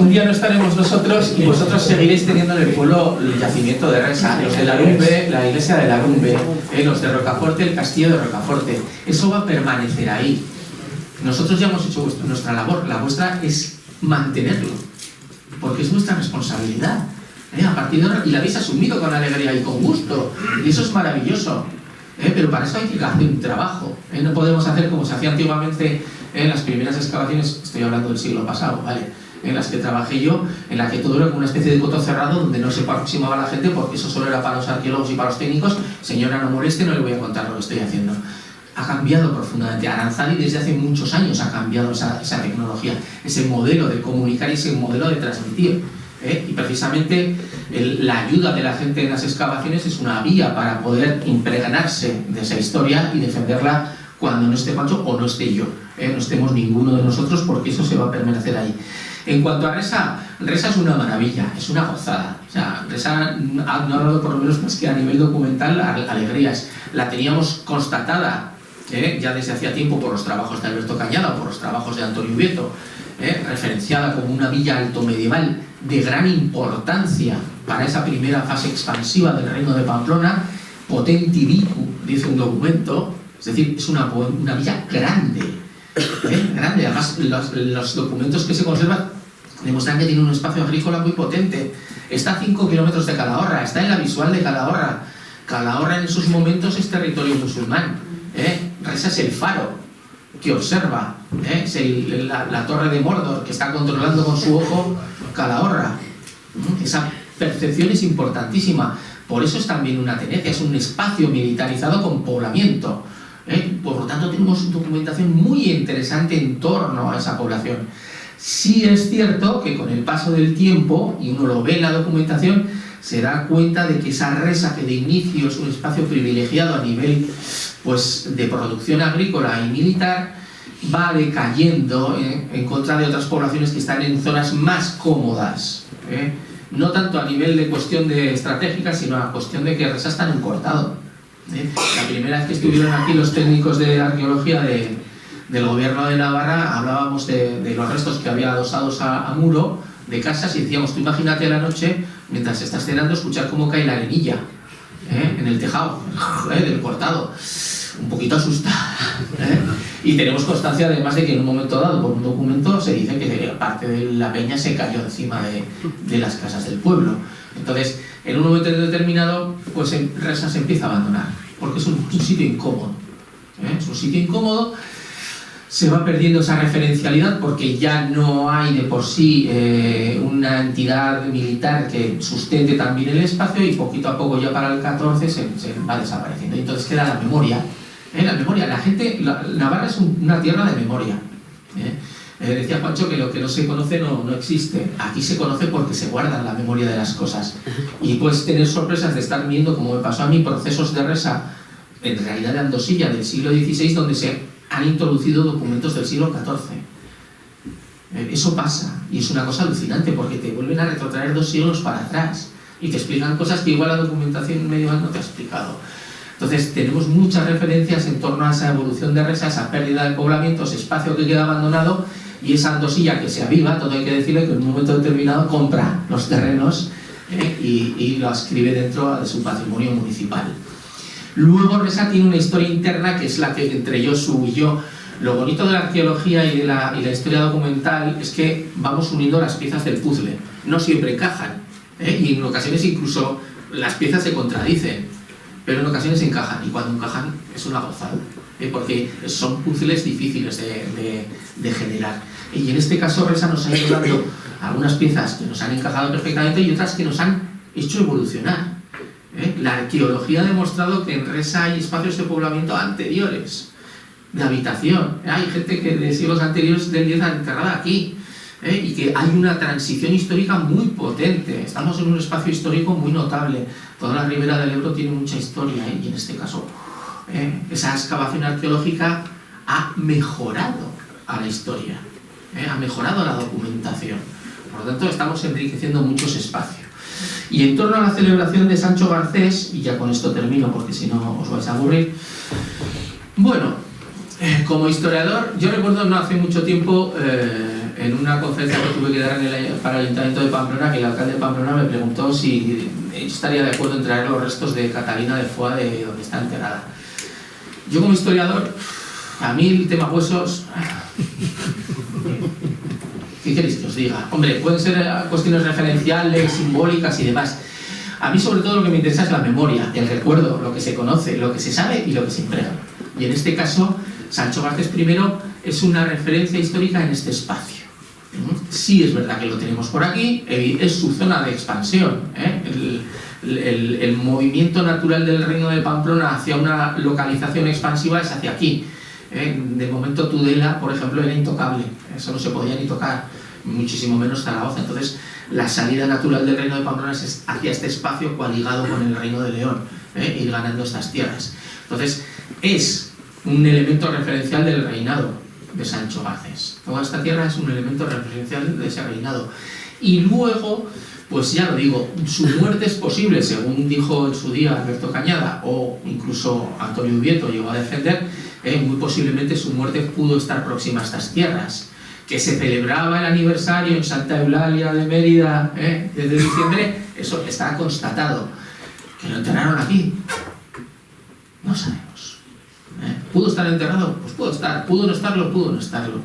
día no estaremos nosotros y vosotros seguiréis teniendo en el pueblo el yacimiento de Resa, los de Larumbe, la iglesia de Larumbe, los de Rocaforte, el castillo de Rocaforte. Eso va a permanecer ahí. Nosotros ya hemos hecho nuestra labor, la vuestra es mantenerlo, porque es nuestra responsabilidad. A partir de ahora, y la habéis asumido con alegría y con gusto, y eso es maravilloso. Pero para eso hay que hacer un trabajo. No podemos hacer como se hacía antiguamente en las primeras excavaciones, estoy hablando del siglo pasado, ¿vale? En las que trabajé yo, en la que todo era como una especie de coto cerrado donde no se aproximaba la gente porque eso solo era para los arqueólogos y para los técnicos. Señora, no moleste, no le voy a contar lo que estoy haciendo. Ha cambiado profundamente. Aranzadi desde hace muchos años ha cambiado esa tecnología, ese modelo de comunicar y ese modelo de transmitir. Y precisamente la ayuda de la gente en las excavaciones es una vía para poder impregnarse de esa historia y defenderla cuando no esté Pancho o no esté yo, no estemos ninguno de nosotros, porque eso se va a permanecer ahí. En cuanto a Resa, Resa es una maravilla, es una gozada. O sea, Resa no ha dado por lo menos más que a nivel documental alegrías. La teníamos constatada ya desde hacía tiempo por los trabajos de Alberto Cañada o por los trabajos de Antonio Ubieto, referenciada como una villa alto medieval de gran importancia para esa primera fase expansiva del reino de Pamplona, potenti vicu, dice un documento, es decir, es una villa grande, grande. Además, los documentos que se conservan demuestran que tiene un espacio agrícola muy potente. Está a 5 kilómetros de Calahorra, está en la visual de Calahorra. Calahorra en esos momentos es territorio musulmán. Resa es el faro que observa, es la torre de Mordor que está controlando con su ojo Calahorra. Esa percepción es importantísima. Por eso es también una tenecia, es un espacio militarizado con poblamiento. Por lo tanto, tenemos documentación muy interesante en torno a esa población. Sí es cierto que con el paso del tiempo, y uno lo ve en la documentación, se da cuenta de que esa Resa, que de inicio es un espacio privilegiado a nivel de producción agrícola y militar, va decayendo en contra de otras poblaciones que están en zonas más cómodas. No tanto a nivel de cuestión de estratégica, sino a cuestión de que Resa está en un cortado. La primera vez que estuvieron aquí los técnicos de arqueología del gobierno de Navarra, hablábamos de los restos que había adosados a muro de casas y decíamos, tú imagínate a la noche, mientras estás cenando, escuchar cómo cae la arenilla en el tejado del cortado. Un poquito asustada. Y tenemos constancia además de que en un momento dado, por un documento, se dice que parte de la peña se cayó encima de las casas del pueblo. Entonces, en un momento determinado, pues Resa se empieza a abandonar, porque es un sitio incómodo. Es un sitio incómodo, se va perdiendo esa referencialidad porque ya no hay de por sí una entidad militar que sustente también el espacio, y poquito a poco ya para el 14 se va desapareciendo. Y entonces queda la memoria. La memoria, Navarra es una tierra de memoria. Decía Juancho que lo que no se conoce no existe. Aquí se conoce porque se guarda la memoria de las cosas. Y puedes tener sorpresas de estar viendo, como me pasó a mí, procesos de Resa, en realidad de Andosilla, del siglo XVI, donde se han introducido documentos del siglo XIV. Eso pasa, y es una cosa alucinante, porque te vuelven a retrotraer 2 siglos para atrás y te explican cosas que igual la documentación medieval no te ha explicado. Entonces tenemos muchas referencias en torno a esa evolución de Resa, esa pérdida de poblamiento, ese espacio que queda abandonado, y esa Andosilla que se aviva. Todo hay que decirle que en un momento determinado compra los terrenos y lo ascribe dentro de su patrimonio municipal. Luego Resa tiene una historia interna que es la que entre Josu y yo Lo bonito de la arqueología y de la historia documental es que vamos uniendo las piezas del puzzle. No siempre encajan, y en ocasiones incluso las piezas se contradicen, pero en ocasiones encajan, y cuando encajan es una gozada, porque son puzzles difíciles de generar. Y en este caso Resa nos ha ido dando algunas piezas que nos han encajado perfectamente y otras que nos han hecho evolucionar. La arqueología ha demostrado que en Resa hay espacios de poblamiento anteriores, de habitación. Hay gente que de siglos anteriores del 10 enterrada aquí, y que hay una transición histórica muy potente. Estamos en un espacio histórico muy notable. Toda la ribera del Ebro tiene mucha historia, y en este caso esa excavación arqueológica ha mejorado a la historia, ha mejorado la documentación. Por lo tanto, estamos enriqueciendo muchos espacios. Y en torno a la celebración de Sancho Garcés, y ya con esto termino porque si no os vais a aburrir, bueno, como historiador, yo recuerdo no hace mucho tiempo, en una conferencia que tuve que dar para el Ayuntamiento de Pamplona, que el alcalde de Pamplona me preguntó si estaría de acuerdo en traer los restos de Catalina de Foix, de donde está enterrada. Yo como historiador, a mí el tema huesos... ¿Qué queréis que os diga? Hombre, pueden ser cuestiones referenciales, simbólicas y demás. A mí sobre todo lo que me interesa es la memoria, el recuerdo, lo que se conoce, lo que se sabe y lo que se emplea. Y en este caso, Sancho Garcés I es una referencia histórica en este espacio. Sí es verdad que lo tenemos por aquí, es su zona de expansión. El movimiento natural del Reino de Pamplona hacia una localización expansiva es hacia aquí. De momento Tudela, por ejemplo, era intocable, eso no se podía ni tocar, muchísimo menos Zaragoza. Entonces la salida natural del Reino de Pamplona es hacia este espacio coaligado con el Reino de León, ir ganando estas tierras. Entonces es un elemento referencial del reinado de Sancho Garcés. Toda esta tierra es un elemento referencial de ese reinado. Y luego, pues ya lo digo, su muerte es posible, según dijo en su día Alberto Cañada, o incluso Antonio Ubieto llegó a defender, muy posiblemente su muerte pudo estar próxima a estas tierras. Que se celebraba el aniversario en Santa Eulalia de Mérida desde diciembre, eso está constatado. ¿Que lo enterraron aquí? No sabemos. ¿Pudo estar enterrado? Pues pudo estar. ¿Pudo no estarlo? Pudo no estarlo.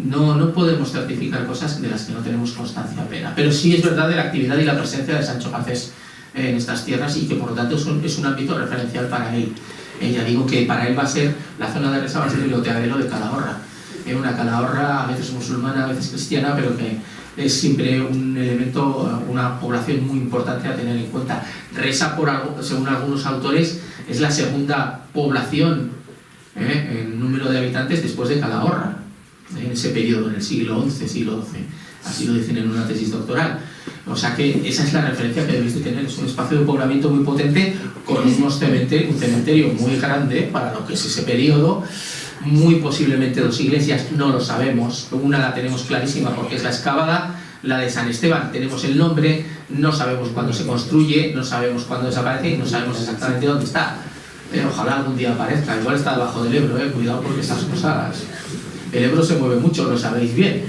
No podemos certificar cosas de las que no tenemos constancia plena. Pero sí es verdad de la actividad y la presencia de Sancho Garcés en estas tierras, y que por lo tanto es un ámbito referencial para él. Ya digo que para él va a ser, la zona de Resa va a ser el loteadero de Calahorra. Una Calahorra a veces musulmana, a veces cristiana, pero que es siempre un elemento, una población muy importante a tener en cuenta. Resa, según algunos autores, es la segunda población en número de habitantes después de Calahorra, en ese periodo, en el siglo XI, siglo XII. Así lo dicen en una tesis doctoral. O sea que esa es la referencia que debéis de tener. Es un espacio de poblamiento muy potente, con un cementerio muy grande para lo que es ese periodo. Muy posiblemente dos iglesias, no lo sabemos. Una la tenemos clarísima porque es la excavada, la de San Esteban tenemos el nombre, no sabemos cuándo se construye, no sabemos cuándo desaparece y no sabemos exactamente dónde está. Ojalá algún día aparezca, igual está debajo del Ebro, cuidado porque esas cosas... El Ebro se mueve mucho, lo sabéis bien.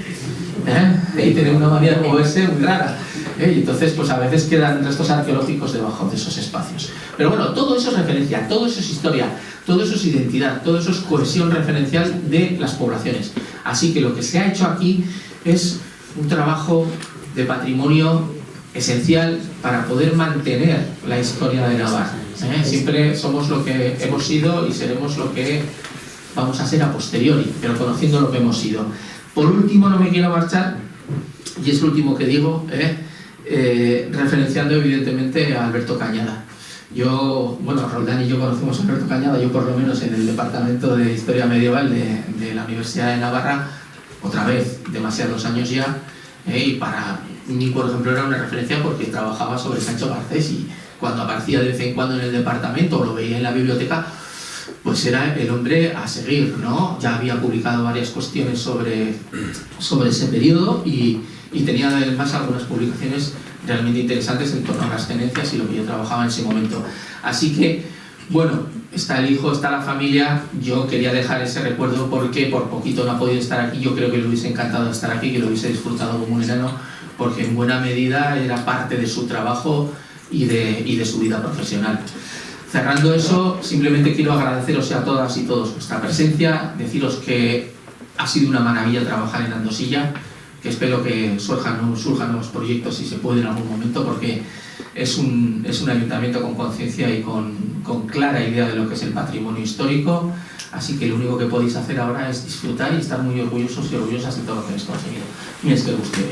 Y tiene una manera de moverse muy rara. Y entonces pues a veces quedan restos arqueológicos debajo de esos espacios. Pero bueno, todo eso es referencia, todo eso es historia, todo eso es identidad, todo eso es cohesión referencial de las poblaciones. Así que lo que se ha hecho aquí es un trabajo de patrimonio esencial para poder mantener la historia de Navarra. Siempre somos lo que hemos sido y seremos lo que vamos a ser a posteriori, pero conociendo lo que hemos sido. Por último, no me quiero marchar, y es lo último que digo, referenciando evidentemente a Alberto Cañada. Roldán y yo conocimos a Alberto Cañada, yo por lo menos en el Departamento de Historia Medieval de la Universidad de Navarra, otra vez, demasiados años ya, y para mí, por ejemplo, era una referencia porque trabajaba sobre Sancho Garcés, y cuando aparecía de vez en cuando en el departamento o lo veía en la biblioteca, pues era el hombre a seguir, ¿no? Ya había publicado varias cuestiones sobre ese periodo y tenía además algunas publicaciones realmente interesantes en torno a las tenencias y lo que yo trabajaba en ese momento. Así que, bueno, está el hijo, está la familia. Yo quería dejar ese recuerdo porque por poquito no ha podido estar aquí. Yo creo que le hubiese encantado estar aquí, que lo hubiese disfrutado como un enano, porque en buena medida era parte de su trabajo y de su vida profesional. cerrando eso, simplemente quiero agradeceros a todas y todos vuestra presencia, deciros que ha sido una maravilla trabajar en Andosilla, que espero que surjan nuevos proyectos si se puede en algún momento, porque es un ayuntamiento con conciencia y con clara idea de lo que es el patrimonio histórico, así que lo único que podéis hacer ahora es disfrutar y estar muy orgullosos y orgullosas de todo lo que habéis conseguido. Mi es que guste.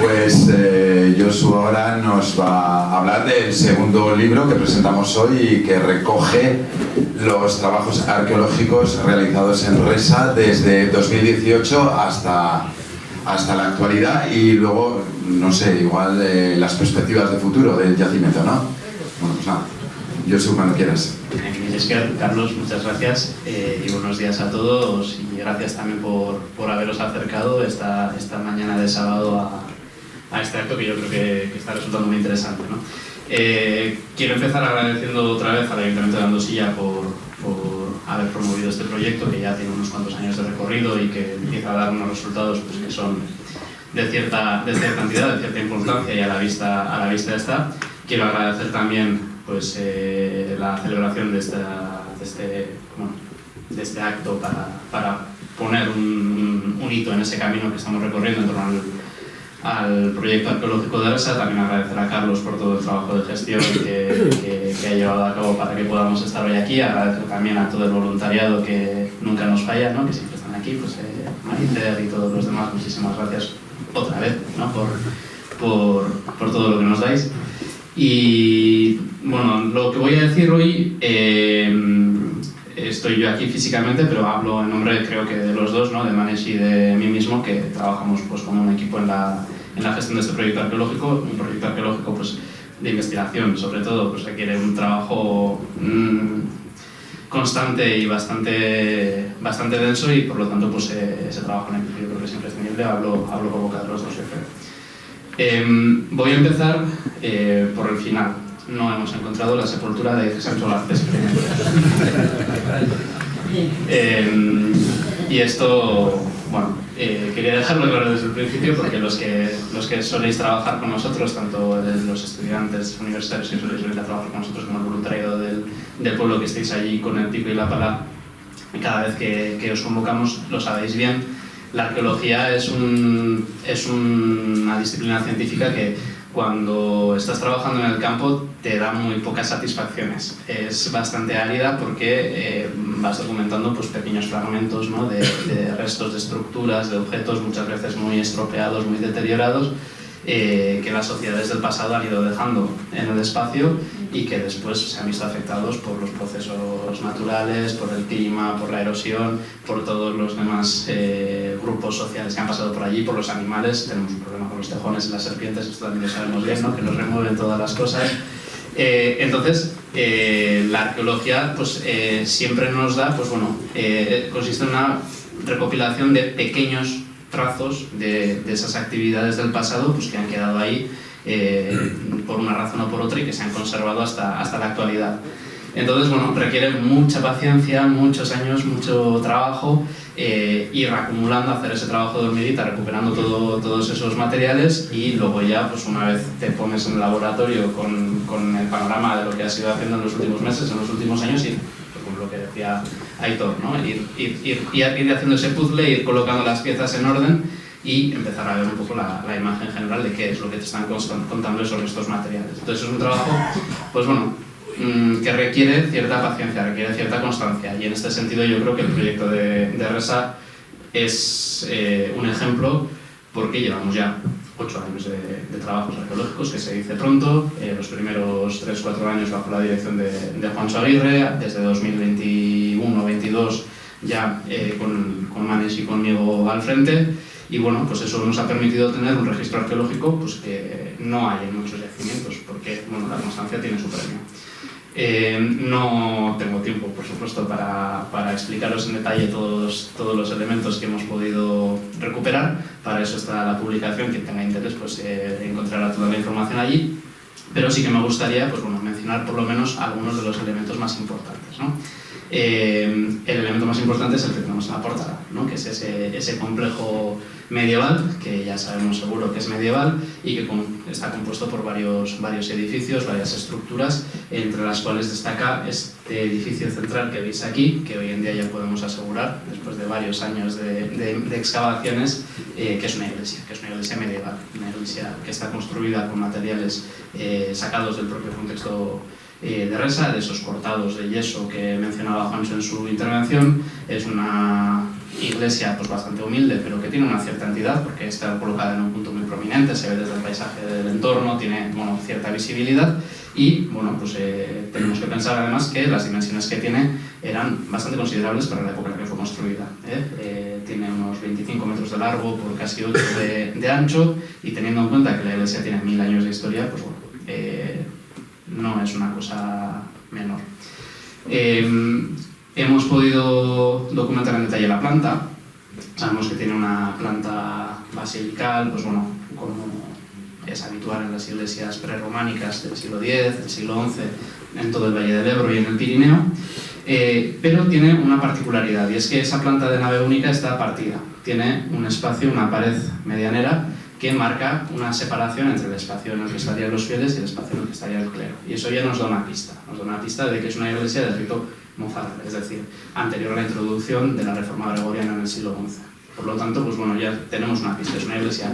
Pues Josu ahora nos va a hablar del segundo libro que presentamos hoy y que recoge los trabajos arqueológicos realizados en Resa desde 2018 hasta la actualidad y luego, no sé, igual las perspectivas de futuro del yacimiento, ¿no? Bueno, pues nada, Josu, cuando quieras. Carlos, muchas gracias y buenos días a todos y gracias también por haberos acercado esta mañana de sábado a este acto que yo creo que está resultando muy interesante, ¿no? Quiero empezar agradeciendo otra vez al Ayuntamiento de Andosilla por haber promovido este proyecto que ya tiene unos cuantos años de recorrido y que empieza a dar unos resultados pues, que son de cierta entidad, de cierta importancia y a la vista está. Quiero agradecer también pues, la celebración de este acto para poner un hito en ese camino que estamos recorriendo en torno al proyecto arqueológico de Resa. También agradecer a Carlos por todo el trabajo de gestión que ha llevado a cabo para que podamos estar hoy aquí. Agradecer también a todo el voluntariado que nunca nos falla, ¿no? Que siempre están aquí, pues Mariter y todos los demás. Muchísimas gracias otra vez, ¿no? por todo lo que nos dais. Y bueno, lo que voy a decir hoy, estoy yo aquí físicamente, pero hablo en nombre creo que de los dos, ¿no? De Manes y de mí mismo, que trabajamos pues, como un equipo en la gestión de este proyecto arqueológico. Un proyecto arqueológico pues, de investigación, sobre todo, pues requiere un trabajo constante y bastante denso y por lo tanto pues, ese trabajo en equipo yo creo que es imprescindible. Hablo por boca de los dos, yo creo. Voy a empezar por el final. No hemos encontrado la sepultura de Sancho Garcés. Y esto, bueno, quería dejarlo claro desde el principio porque los que soléis trabajar con nosotros, tanto los estudiantes universitarios que soléis venir a trabajar con nosotros como el voluntariado del pueblo que estéis allí con el pico y la pala, cada vez que os convocamos, lo sabéis bien, la arqueología es una disciplina científica que cuando estás trabajando en el campo te da muy pocas satisfacciones. Es bastante árida porque vas documentando pues, pequeños fragmentos, ¿no? de restos de estructuras, de objetos muchas veces muy estropeados, muy deteriorados, que las sociedades del pasado han ido dejando en el espacio y que después se han visto afectados por los procesos naturales, por el clima, por la erosión, por todos los demás grupos sociales que han pasado por allí, por los animales. Tenemos un problema con los tejones y las serpientes, esto también lo sabemos bien, ¿no? Que nos remueven todas las cosas. Entonces, la arqueología pues, siempre nos da, pues bueno, consiste en una recopilación de pequeños trazos de esas actividades del pasado pues, que han quedado ahí por una razón o por otra y que se han conservado hasta la actualidad. Entonces, bueno, requiere mucha paciencia, muchos años, mucho trabajo, ir acumulando, hacer ese trabajo de hormiguita, recuperando todos esos materiales y luego ya, pues una vez te pones en el laboratorio con el panorama de lo que has ido haciendo en los últimos meses, en los últimos años y como lo que decía Aitor, ¿no? Ir haciendo ese puzzle, ir colocando las piezas en orden y empezar a ver un poco la imagen general de qué es lo que te están contando sobre estos materiales. Entonces es un trabajo, pues bueno, que requiere cierta paciencia, requiere cierta constancia y en este sentido yo creo que el proyecto de Resa es un ejemplo porque llevamos ya 8 años de trabajos arqueológicos, que se dice pronto, los primeros 3-4 años bajo la dirección de Juancho Aguirre, desde 2021-22 ya con Manes y conmigo al frente. Y bueno, pues eso nos ha permitido tener un registro arqueológico pues que no hay en muchos yacimientos, porque bueno, la constancia tiene su premio. No tengo tiempo, por supuesto, para explicaros en detalle todos los elementos que hemos podido recuperar. Para eso está la publicación, quien tenga interés pues encontrará toda la información allí. Pero sí que me gustaría pues, bueno, mencionar por lo menos algunos de los elementos más importantes, ¿no? El elemento más importante es el que tenemos en la portada, ¿no? Que es ese complejo medieval, que ya sabemos seguro que es medieval y que está compuesto por varios edificios, varias estructuras, entre las cuales destaca este edificio central que veis aquí, que hoy en día ya podemos asegurar, después de varios años de excavaciones, que es una iglesia medieval, una iglesia que está construida con materiales sacados del propio contexto de Resa, de esos cortados de yeso que mencionaba Juancho en su intervención. Es una iglesia pues bastante humilde, pero que tiene una cierta entidad, porque está colocada en un punto muy prominente, se ve desde el paisaje del entorno, tiene cierta visibilidad y pues, tenemos que pensar además que las dimensiones que tiene eran bastante considerables para la época en la que fue construida. Tiene unos 25 metros de largo por casi 8 de ancho, y teniendo en cuenta que la iglesia tiene 1000 años de historia, pues no es una cosa menor. Hemos podido documentar en detalle la planta. Sabemos que tiene una planta basilical, pues como es habitual en las iglesias prerrománicas del siglo X, del siglo XI, en todo el Valle del Ebro y en el Pirineo, pero tiene una particularidad, y es que esa planta de nave única está partida. Tiene un espacio, una pared medianera, que marca una separación entre el espacio en el que estarían los fieles y el espacio en el que estaría el clero. Y eso ya nos da una pista de que es una iglesia de rito mozárabe, es decir, anterior a la introducción de la reforma gregoriana en el siglo XI. Por lo tanto, pues ya tenemos una pista, es una iglesia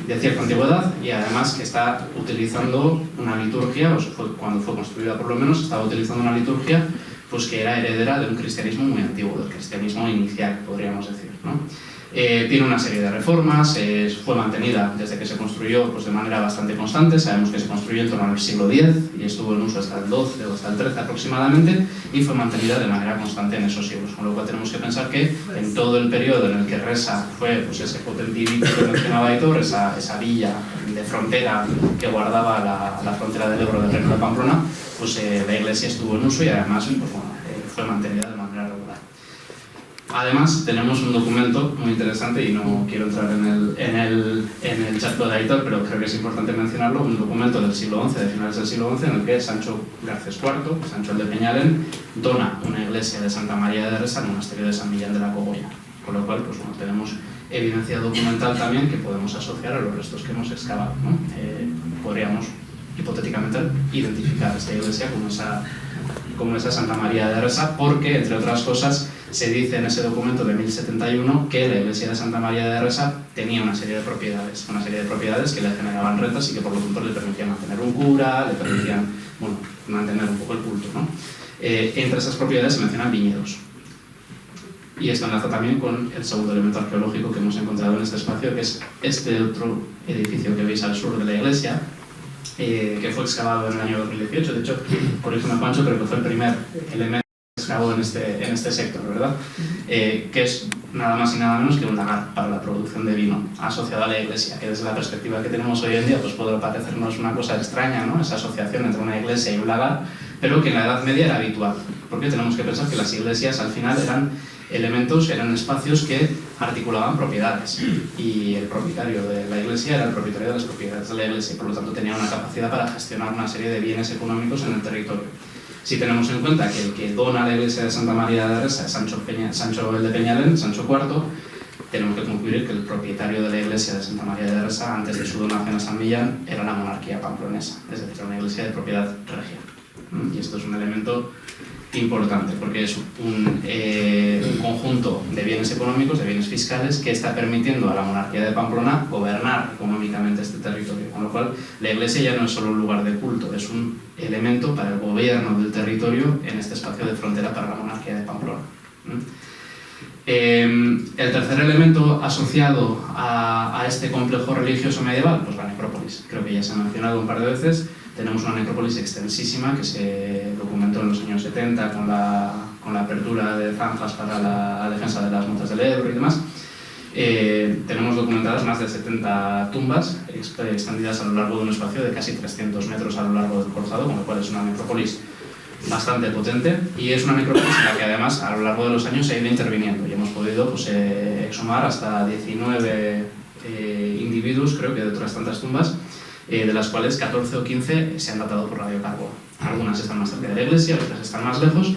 de cierta antigüedad, y además que está utilizando una liturgia, cuando fue construida por lo menos, estaba utilizando una liturgia pues que era heredera de un cristianismo muy antiguo, del cristianismo inicial, podríamos decir, ¿no? Tiene una serie de reformas, fue mantenida desde que se construyó pues de manera bastante constante. Sabemos que se construyó en torno al siglo X y estuvo en uso hasta el XII o hasta el XIII aproximadamente, y fue mantenida de manera constante en esos siglos, con lo cual tenemos que pensar que en todo el periodo en el que Resa fue pues ese potentivito que mencionaba Aitor, esa villa de frontera que guardaba la frontera del Ebro del Reino de Pamplona, pues la iglesia estuvo en uso y además fue mantenida de manera regular. Además, tenemos un documento muy interesante, y no quiero entrar en el chasco de Aitor, pero creo que es importante mencionarlo, un documento del siglo XI, de finales del siglo XI, en el que Sancho Garcés IV, Sancho el de Peñalén, dona una iglesia de Santa María de Resa en el monasterio de San Millán de la Cogolla. Con lo cual, pues tenemos evidencia documental también que podemos asociar a los restos que hemos excavado, ¿no? Podríamos, hipotéticamente, identificar esta iglesia como esa Santa María de Resa, porque, entre otras cosas, se dice en ese documento de 1071 que la iglesia de Santa María de Resa tenía una serie de propiedades que le generaban rentas y que por lo tanto le permitían mantener un cura, le permitían mantener un poco el culto, ¿no? Entre esas propiedades se mencionan viñedos. Y esto enlaza también con el segundo elemento arqueológico que hemos encontrado en este espacio, que es este otro edificio que veis al sur de la iglesia, que fue excavado en el año 2018. De hecho, corrígeme Juancho, creo que fue el primer elemento excavado en este sector, ¿verdad? Que es nada más y nada menos que un lagar para la producción de vino asociado a la iglesia, que desde la perspectiva que tenemos hoy en día pues puede parecernos una cosa extraña, ¿no? Esa asociación entre una iglesia y un lagar, pero que en la Edad Media era habitual, porque tenemos que pensar que las iglesias al final eran espacios que articulaban propiedades, y el propietario de la iglesia era el propietario de las propiedades de la iglesia, y por lo tanto tenía una capacidad para gestionar una serie de bienes económicos en el territorio. Si tenemos en cuenta que el que dona la iglesia de Santa María de Resa es Sancho el de Peñalén, Sancho IV, tenemos que concluir que el propietario de la iglesia de Santa María de Resa, antes de su donación a San Millán, era la monarquía pamplonesa, es decir, una iglesia de propiedad regia. Y esto es un elemento importante, porque es un conjunto de bienes económicos, de bienes fiscales, que está permitiendo a la monarquía de Pamplona gobernar económicamente este territorio, con lo cual la iglesia ya no es solo un lugar de culto, es un elemento para el gobierno del territorio en este espacio de frontera para la monarquía de Pamplona. El tercer elemento asociado a este complejo religioso medieval, pues la necrópolis. Creo que ya se ha mencionado un par de veces. Tenemos una necrópolis extensísima que se documentó en los años 70 con la apertura de zanjas para la defensa de las montes del Ebro y demás. Tenemos documentadas más de 70 tumbas extendidas a lo largo de un espacio de casi 300 metros a lo largo del Corcado, con lo cual es una necrópolis bastante potente, y es una necrópolis en la que además a lo largo de los años se ha ido interviniendo y hemos podido exhumar hasta 19 individuos, creo que de otras tantas tumbas, de las cuales 14 o 15 se han datado por radiocarbono. Algunas están más cerca de la iglesia, otras están más lejos,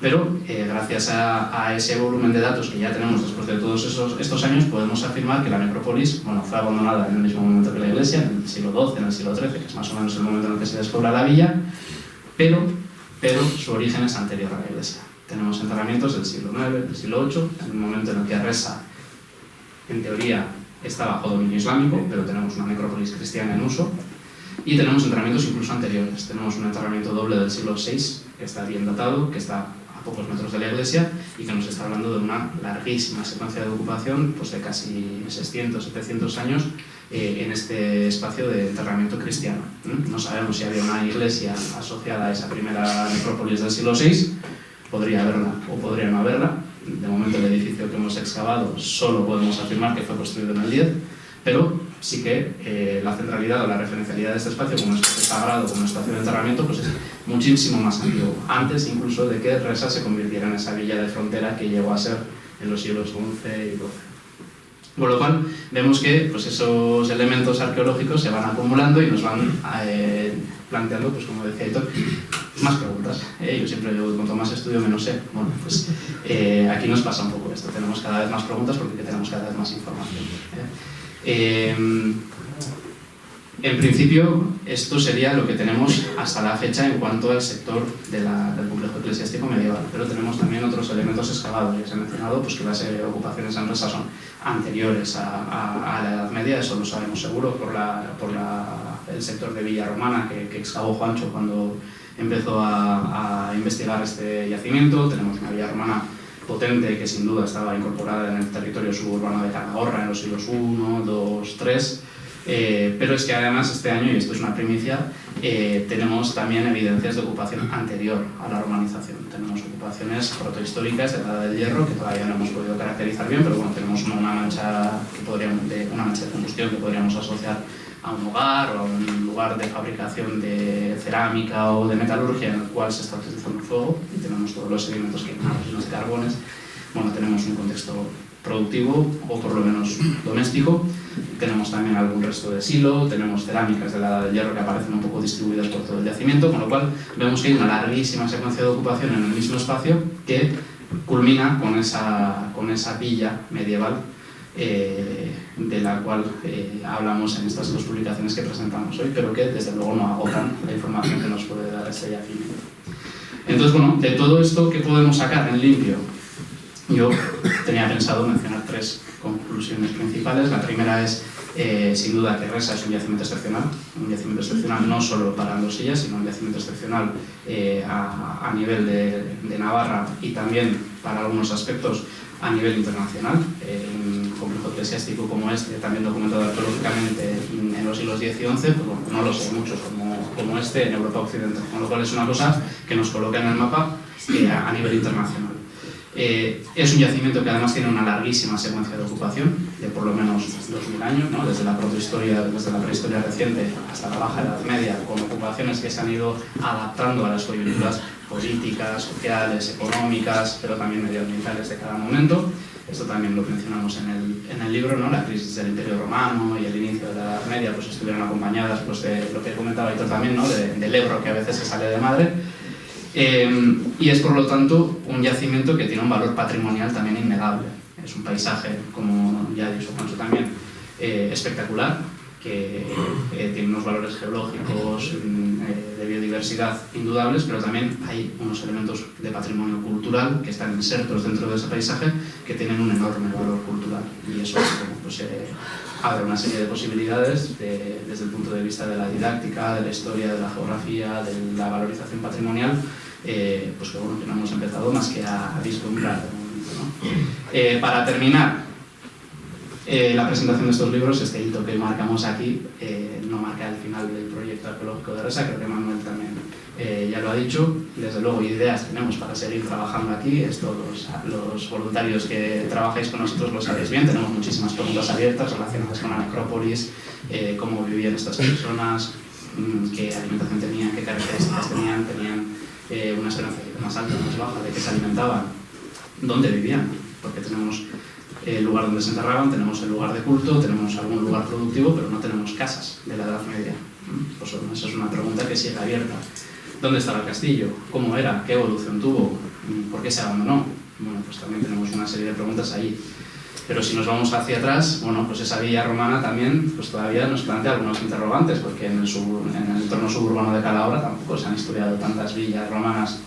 Pero gracias a ese volumen de datos que ya tenemos después de todos estos años, podemos afirmar que la necrópolis, bueno, fue abandonada en el mismo momento que la iglesia, en el siglo XII, en el siglo XIII, que es más o menos el momento en el que se descubre la villa, pero su origen es anterior a la iglesia. Tenemos enterramientos del siglo IX, del siglo VIII, en el momento en el que Ressa, en teoría, está bajo dominio islámico, pero tenemos una necrópolis cristiana en uso, y tenemos enterramientos incluso anteriores. Tenemos un enterramiento doble del siglo VI, que está bien datado, que está a pocos metros de la iglesia, y que nos está hablando de una larguísima secuencia de ocupación, pues de casi 600, 700 años, en este espacio de enterramiento cristiano. No sabemos si había una iglesia asociada a esa primera necrópolis del siglo VI, podría haberla o podría no haberla. De momento el edificio que hemos excavado solo podemos afirmar que fue construido en el 10, pero sí que la centralidad o la referencialidad de este espacio como espacio sagrado, como espacio de enterramiento, pues es muchísimo más antiguo, antes incluso de que Ressa se convirtiera en esa villa de frontera que llegó a ser en los siglos XI y XII. Con lo cual vemos que pues, esos elementos arqueológicos se van acumulando y nos van planteando, pues como decía Aitor, más preguntas. Yo siempre digo que cuanto más estudio menos sé. Bueno, pues aquí nos pasa un poco esto. Tenemos cada vez más preguntas porque tenemos cada vez más información. En principio, esto sería lo que tenemos hasta la fecha en cuanto al sector del complejo eclesiástico medieval, pero tenemos también otros elementos excavados. Ya se ha mencionado pues, que las ocupaciones en Ressa son anteriores a la Edad Media, eso lo sabemos seguro por el sector de Villa Romana que excavó Juancho cuando empezó a investigar este yacimiento. Tenemos una Villa Romana potente que sin duda estaba incorporada en el territorio suburbano de Calahorra en los siglos I, II, III. Pero es que además este año, y esto es una primicia, tenemos también evidencias de ocupación anterior a la romanización. Tenemos ocupaciones protohistóricas de la Edad del Hierro que todavía no hemos podido caracterizar bien, pero bueno, tenemos una mancha de combustión que podríamos asociar a un hogar o a un lugar de fabricación de cerámica o de metalurgia en el cual se está utilizando el fuego, y tenemos todos los sedimentos quemados y los carbones. Bueno, tenemos un contexto productivo o por lo menos doméstico. Tenemos también algún resto de silo, tenemos cerámicas de la Edad del Hierro que aparecen un poco distribuidas por todo el yacimiento, con lo cual vemos que hay una larguísima secuencia de ocupación en el mismo espacio que culmina con esa villa medieval de la cual hablamos en estas dos publicaciones que presentamos hoy, pero que desde luego no agotan la información que nos puede dar este yacimiento. Entonces, bueno, de todo esto, ¿qué podemos sacar en limpio? Yo tenía pensado mencionar tres conclusiones principales. La primera es, sin duda, que Ressa es un yacimiento excepcional no solo para Andosillas, sino un yacimiento excepcional a nivel de Navarra y también, para algunos aspectos, a nivel internacional. Un complejo eclesiástico como este, también documentado arqueológicamente en los siglos X y XI, pues bueno, no lo sé muchos como este en Europa Occidental, con lo cual es una cosa que nos coloca en el mapa a nivel internacional. Es un yacimiento que además tiene una larguísima secuencia de ocupación, de por lo menos 2000 años, ¿no? Desde la protohistoria, desde la prehistoria reciente hasta la Baja Edad Media, con ocupaciones que se han ido adaptando a las coyunturas políticas, sociales, económicas, pero también medioambientales de cada momento. Esto también lo mencionamos en el libro, ¿no? La crisis del Imperio Romano y el inicio de la Edad Media pues, estuvieron acompañadas pues, de lo que comentaba Aitor también, ¿no? Del Ebro que a veces se sale de madre. Y es por lo tanto un yacimiento que tiene un valor patrimonial también innegable. Es un paisaje, como ya ha dicho Juancho también, espectacular, que tiene unos valores geológicos, de biodiversidad indudables, pero también hay unos elementos de patrimonio cultural que están insertos dentro de ese paisaje que tienen un enorme valor cultural. Y eso pues, abre una serie de posibilidades desde el punto de vista de la didáctica, de la historia, de la geografía, de la valorización patrimonial, pues que bueno, que no hemos empezado más que a vislumbrar de momento, ¿no? Para terminar, la presentación de estos libros, este hito que marcamos aquí, no marca el final del proyecto arqueológico de Ressa, creo que Manuel también ya lo ha dicho. Desde luego ideas tenemos para seguir trabajando aquí, esto los voluntarios que trabajáis con nosotros lo sabéis bien, tenemos muchísimas preguntas abiertas relacionadas con la necrópolis, cómo vivían estas personas, qué alimentación tenían, qué características tenían una esperanza más alta, más baja, de qué se alimentaban, dónde vivían, porque tenemos el lugar donde se enterraban, tenemos el lugar de culto, tenemos algún lugar productivo, pero no tenemos casas de la Edad Media. Pues eso es una pregunta que sigue abierta. ¿Dónde estaba el castillo? ¿Cómo era? ¿Qué evolución tuvo? ¿Por qué se abandonó? Bueno, pues también tenemos una serie de preguntas ahí. Pero si nos vamos hacia atrás, bueno, pues esa villa romana también pues todavía nos plantea algunos interrogantes, porque en el entorno suburbano de Calahorra tampoco se han historiado tantas villas romanas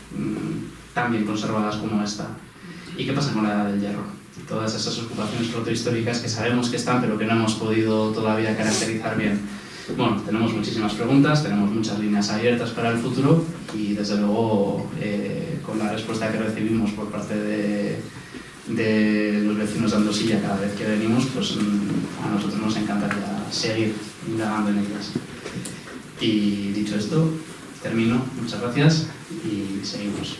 tan bien conservadas como esta. ¿Y qué pasa con la Edad del Hierro? Todas esas ocupaciones protohistóricas que sabemos que están, pero que no hemos podido todavía caracterizar bien. Bueno, tenemos muchísimas preguntas, tenemos muchas líneas abiertas para el futuro y desde luego con la respuesta que recibimos por parte de los vecinos de Andosilla cada vez que venimos, pues a nosotros nos encantaría seguir indagando en ellas. Y dicho esto, termino. Muchas gracias y seguimos.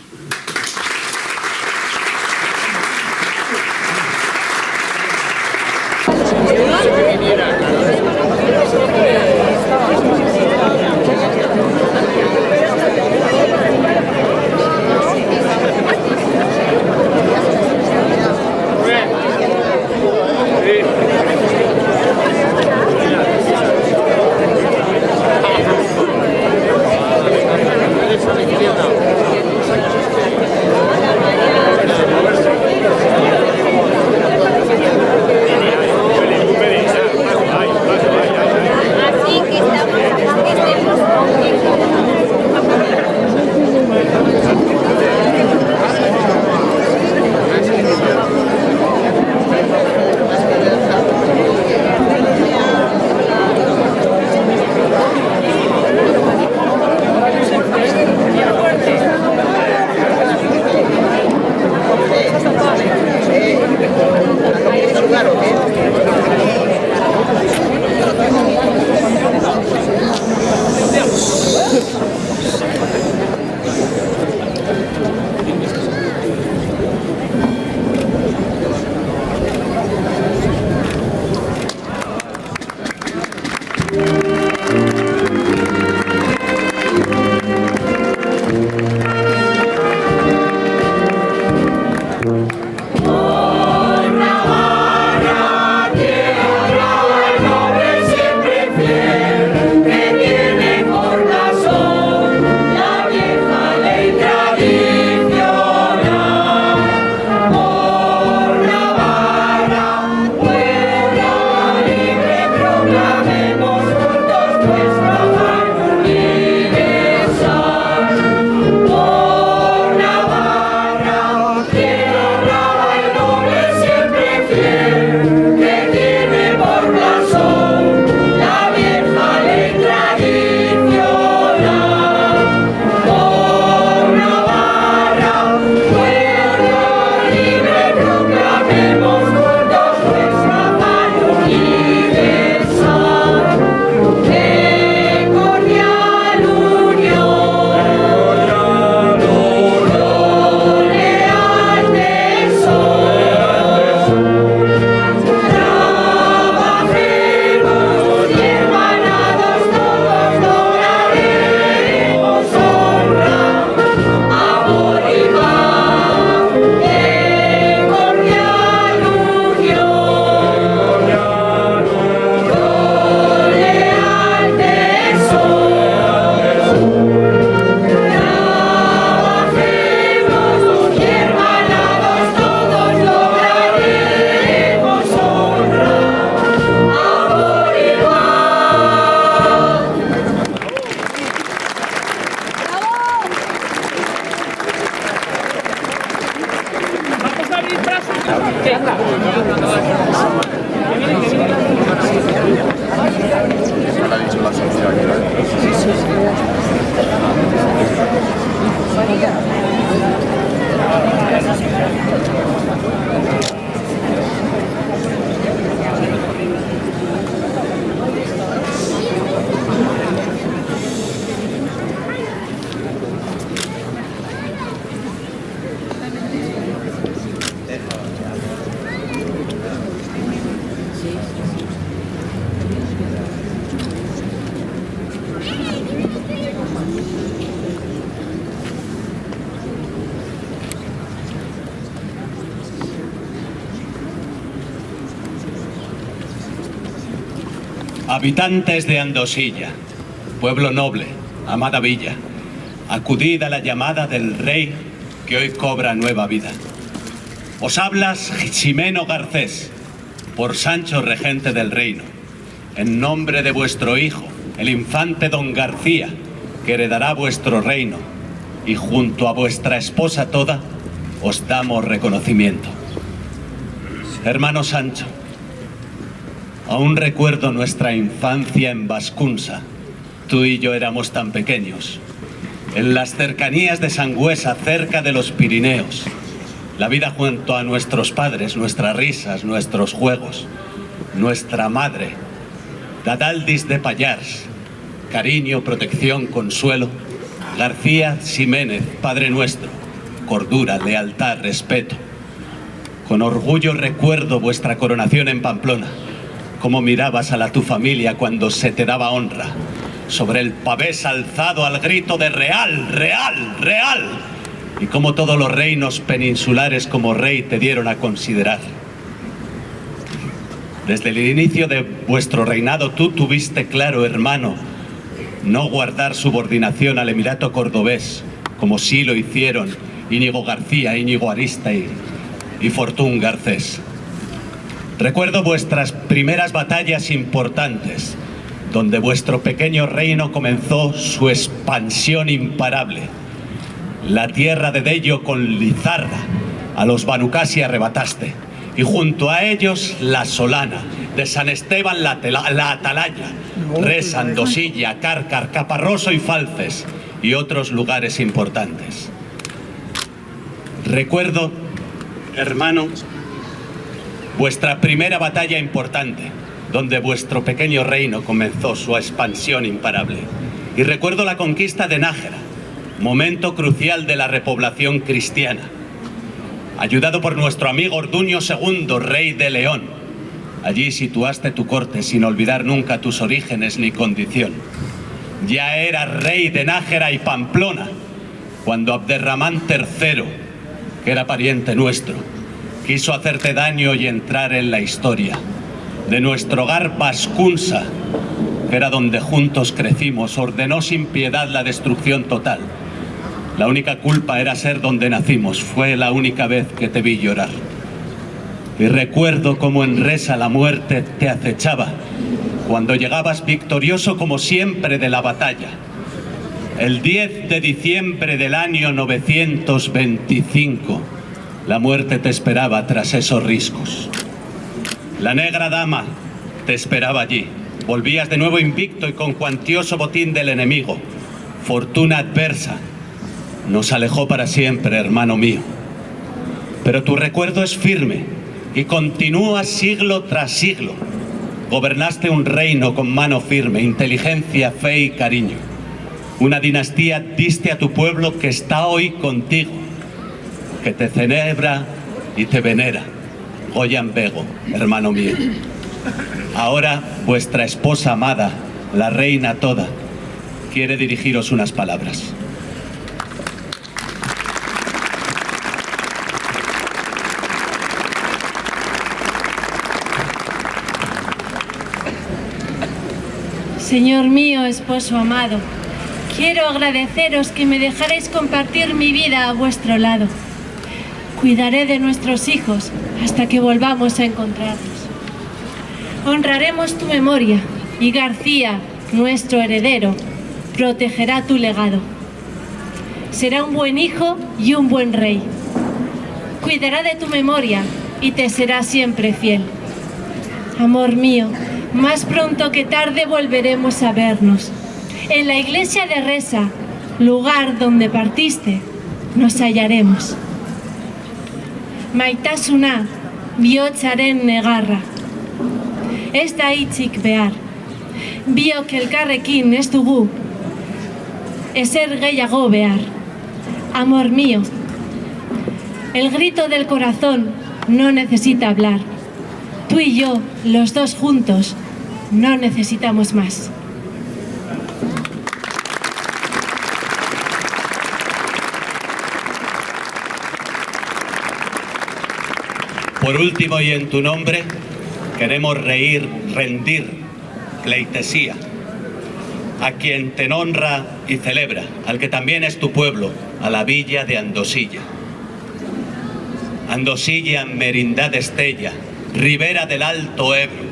Habitantes de Andosilla, pueblo noble, amada villa, acudid a la llamada del rey que hoy cobra nueva vida. Os hablas Ximeno Garcés, por Sancho regente del reino, en nombre de vuestro hijo, el infante don García, que heredará vuestro reino, y junto a vuestra esposa toda, os damos reconocimiento. Hermano Sancho, aún recuerdo nuestra infancia en Vascunsa. Tú y yo éramos tan pequeños. En las cercanías de Sangüesa, cerca de los Pirineos. La vida junto a nuestros padres, nuestras risas, nuestros juegos. Nuestra madre, Dadaldis de Pallars. Cariño, protección, consuelo. García Ximénez, Padre nuestro. Cordura, lealtad, respeto. Con orgullo recuerdo vuestra coronación en Pamplona. Cómo mirabas a tu familia cuando se te daba honra. Sobre el pavés alzado al grito de Real, Real, Real. Y cómo todos los reinos peninsulares como rey te dieron a considerar. Desde el inicio de vuestro reinado tú tuviste claro, hermano, no guardar subordinación al Emirato cordobés, como sí lo hicieron Íñigo García, Íñigo Arístegui y Fortún Garcés. Recuerdo vuestras primeras batallas importantes, donde vuestro pequeño reino comenzó su expansión imparable. La tierra de Dello con Lizarra a los Banucasi arrebataste, y junto a ellos la Solana, de San Esteban la Atalaya, Res, Andosilla, Cárcar, Caparroso y Falces, y otros lugares importantes. Recuerdo, hermano, vuestra primera batalla importante, donde vuestro pequeño reino comenzó su expansión imparable. Y recuerdo la conquista de Nájera, momento crucial de la repoblación cristiana. Ayudado por nuestro amigo Orduño II, rey de León. Allí situaste tu corte sin olvidar nunca tus orígenes ni condición. Ya era rey de Nájera y Pamplona, cuando Abderramán III, que era pariente nuestro, quiso hacerte daño y entrar en la historia. De nuestro hogar Vascunsa, que era donde juntos crecimos, ordenó sin piedad la destrucción total. La única culpa era ser donde nacimos, fue la única vez que te vi llorar. Y recuerdo cómo en Resa la muerte te acechaba, cuando llegabas victorioso como siempre de la batalla. El 10 de diciembre del año 925, la muerte te esperaba tras esos riscos. La negra dama te esperaba allí. Volvías de nuevo invicto y con cuantioso botín del enemigo. Fortuna adversa nos alejó para siempre, hermano mío. Pero tu recuerdo es firme y continúa siglo tras siglo. Gobernaste un reino con mano firme, inteligencia, fe y cariño. Una dinastía diste a tu pueblo que está hoy contigo, que te celebra y te venera. Goyan Bego, hermano mío. Ahora vuestra esposa amada, la reina toda, quiere dirigiros unas palabras. Señor mío, esposo amado, quiero agradeceros que me dejaréis compartir mi vida a vuestro lado. Cuidaré de nuestros hijos hasta que volvamos a encontrarnos. Honraremos tu memoria y García, nuestro heredero, protegerá tu legado. Será un buen hijo y un buen rey. Cuidará de tu memoria y te será siempre fiel. Amor mío, más pronto que tarde volveremos a vernos. En la iglesia de Resa, lugar donde partiste, nos hallaremos. Maitasuna, bihotzaren negarra. Ez da hitzik behar. Biok elkarrekin ez dugu ezer gehiago behar. Amor mío, el grito del corazón no necesita hablar. Tú y yo, los dos juntos, no necesitamos más. Por último, y en tu nombre, queremos rendir pleitesía a quien te honra y celebra, al que también es tu pueblo, a la villa de Andosilla. Andosilla, Merindad, Estella, Ribera del Alto Ebro,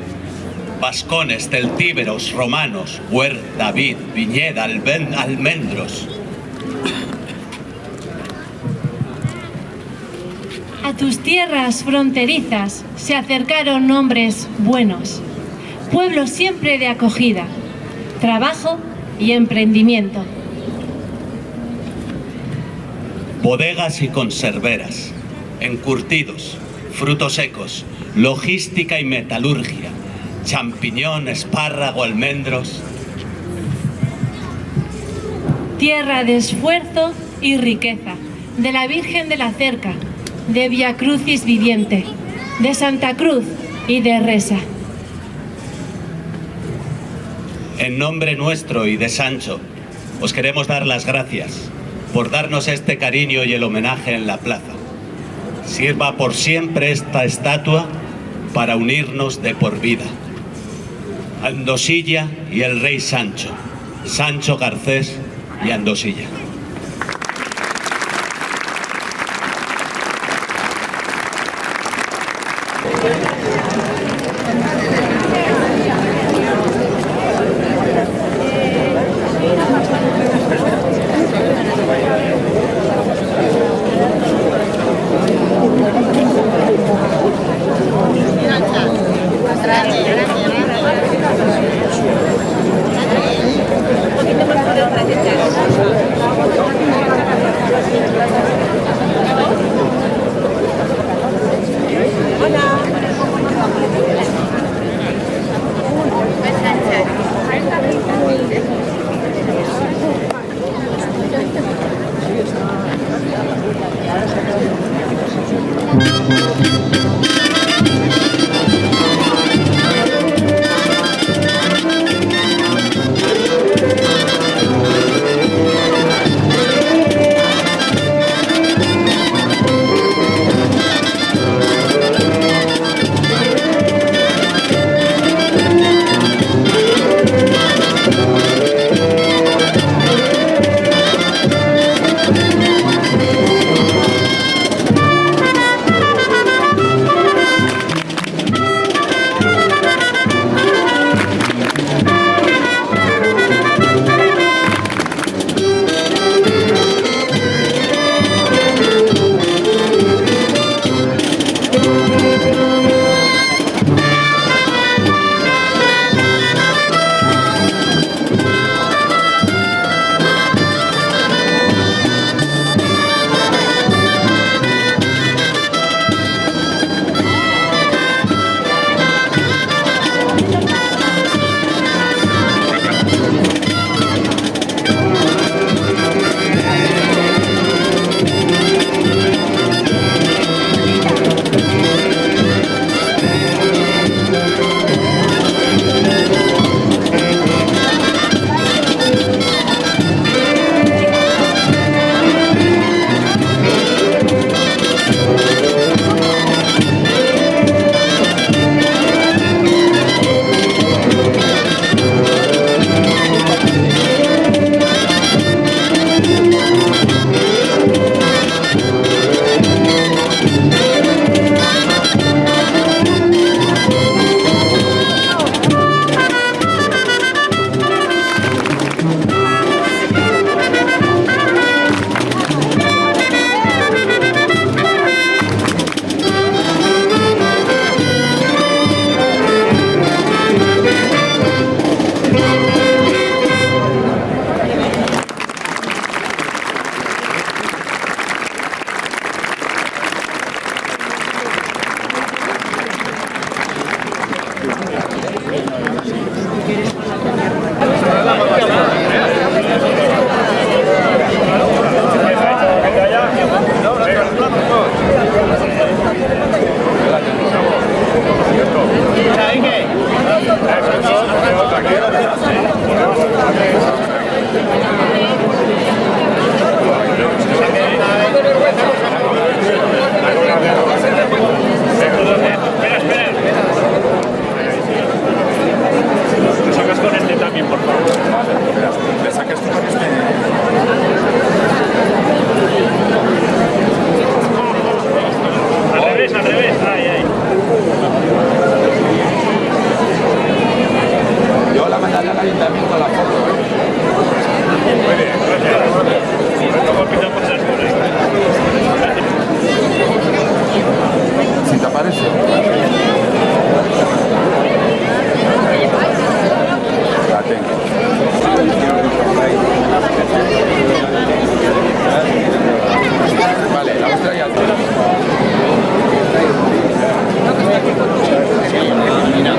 Vascones, Celtíberos, Romanos, Huerta, Vid, Viñeda, Almendros. A tus tierras fronterizas se acercaron hombres buenos, pueblo siempre de acogida, trabajo y emprendimiento. Bodegas y conserveras, encurtidos, frutos secos, logística y metalurgia, champiñón, espárrago, almendros. Tierra de esfuerzo y riqueza, de la Virgen de la Cerca, de Via Crucis viviente, de Santa Cruz y de Resa. En nombre nuestro y de Sancho, os queremos dar las gracias por darnos este cariño y el homenaje en la plaza. Sirva por siempre esta estatua para unirnos de por vida. Andosilla y el rey Sancho, Sancho Garcés y Andosilla. Gracias. al ayuntamiento la foto. Muy bien, gracias. Luego empiezan por esas cosas. Si te aparece. La tengo. Vale, la muestra ya. Mira,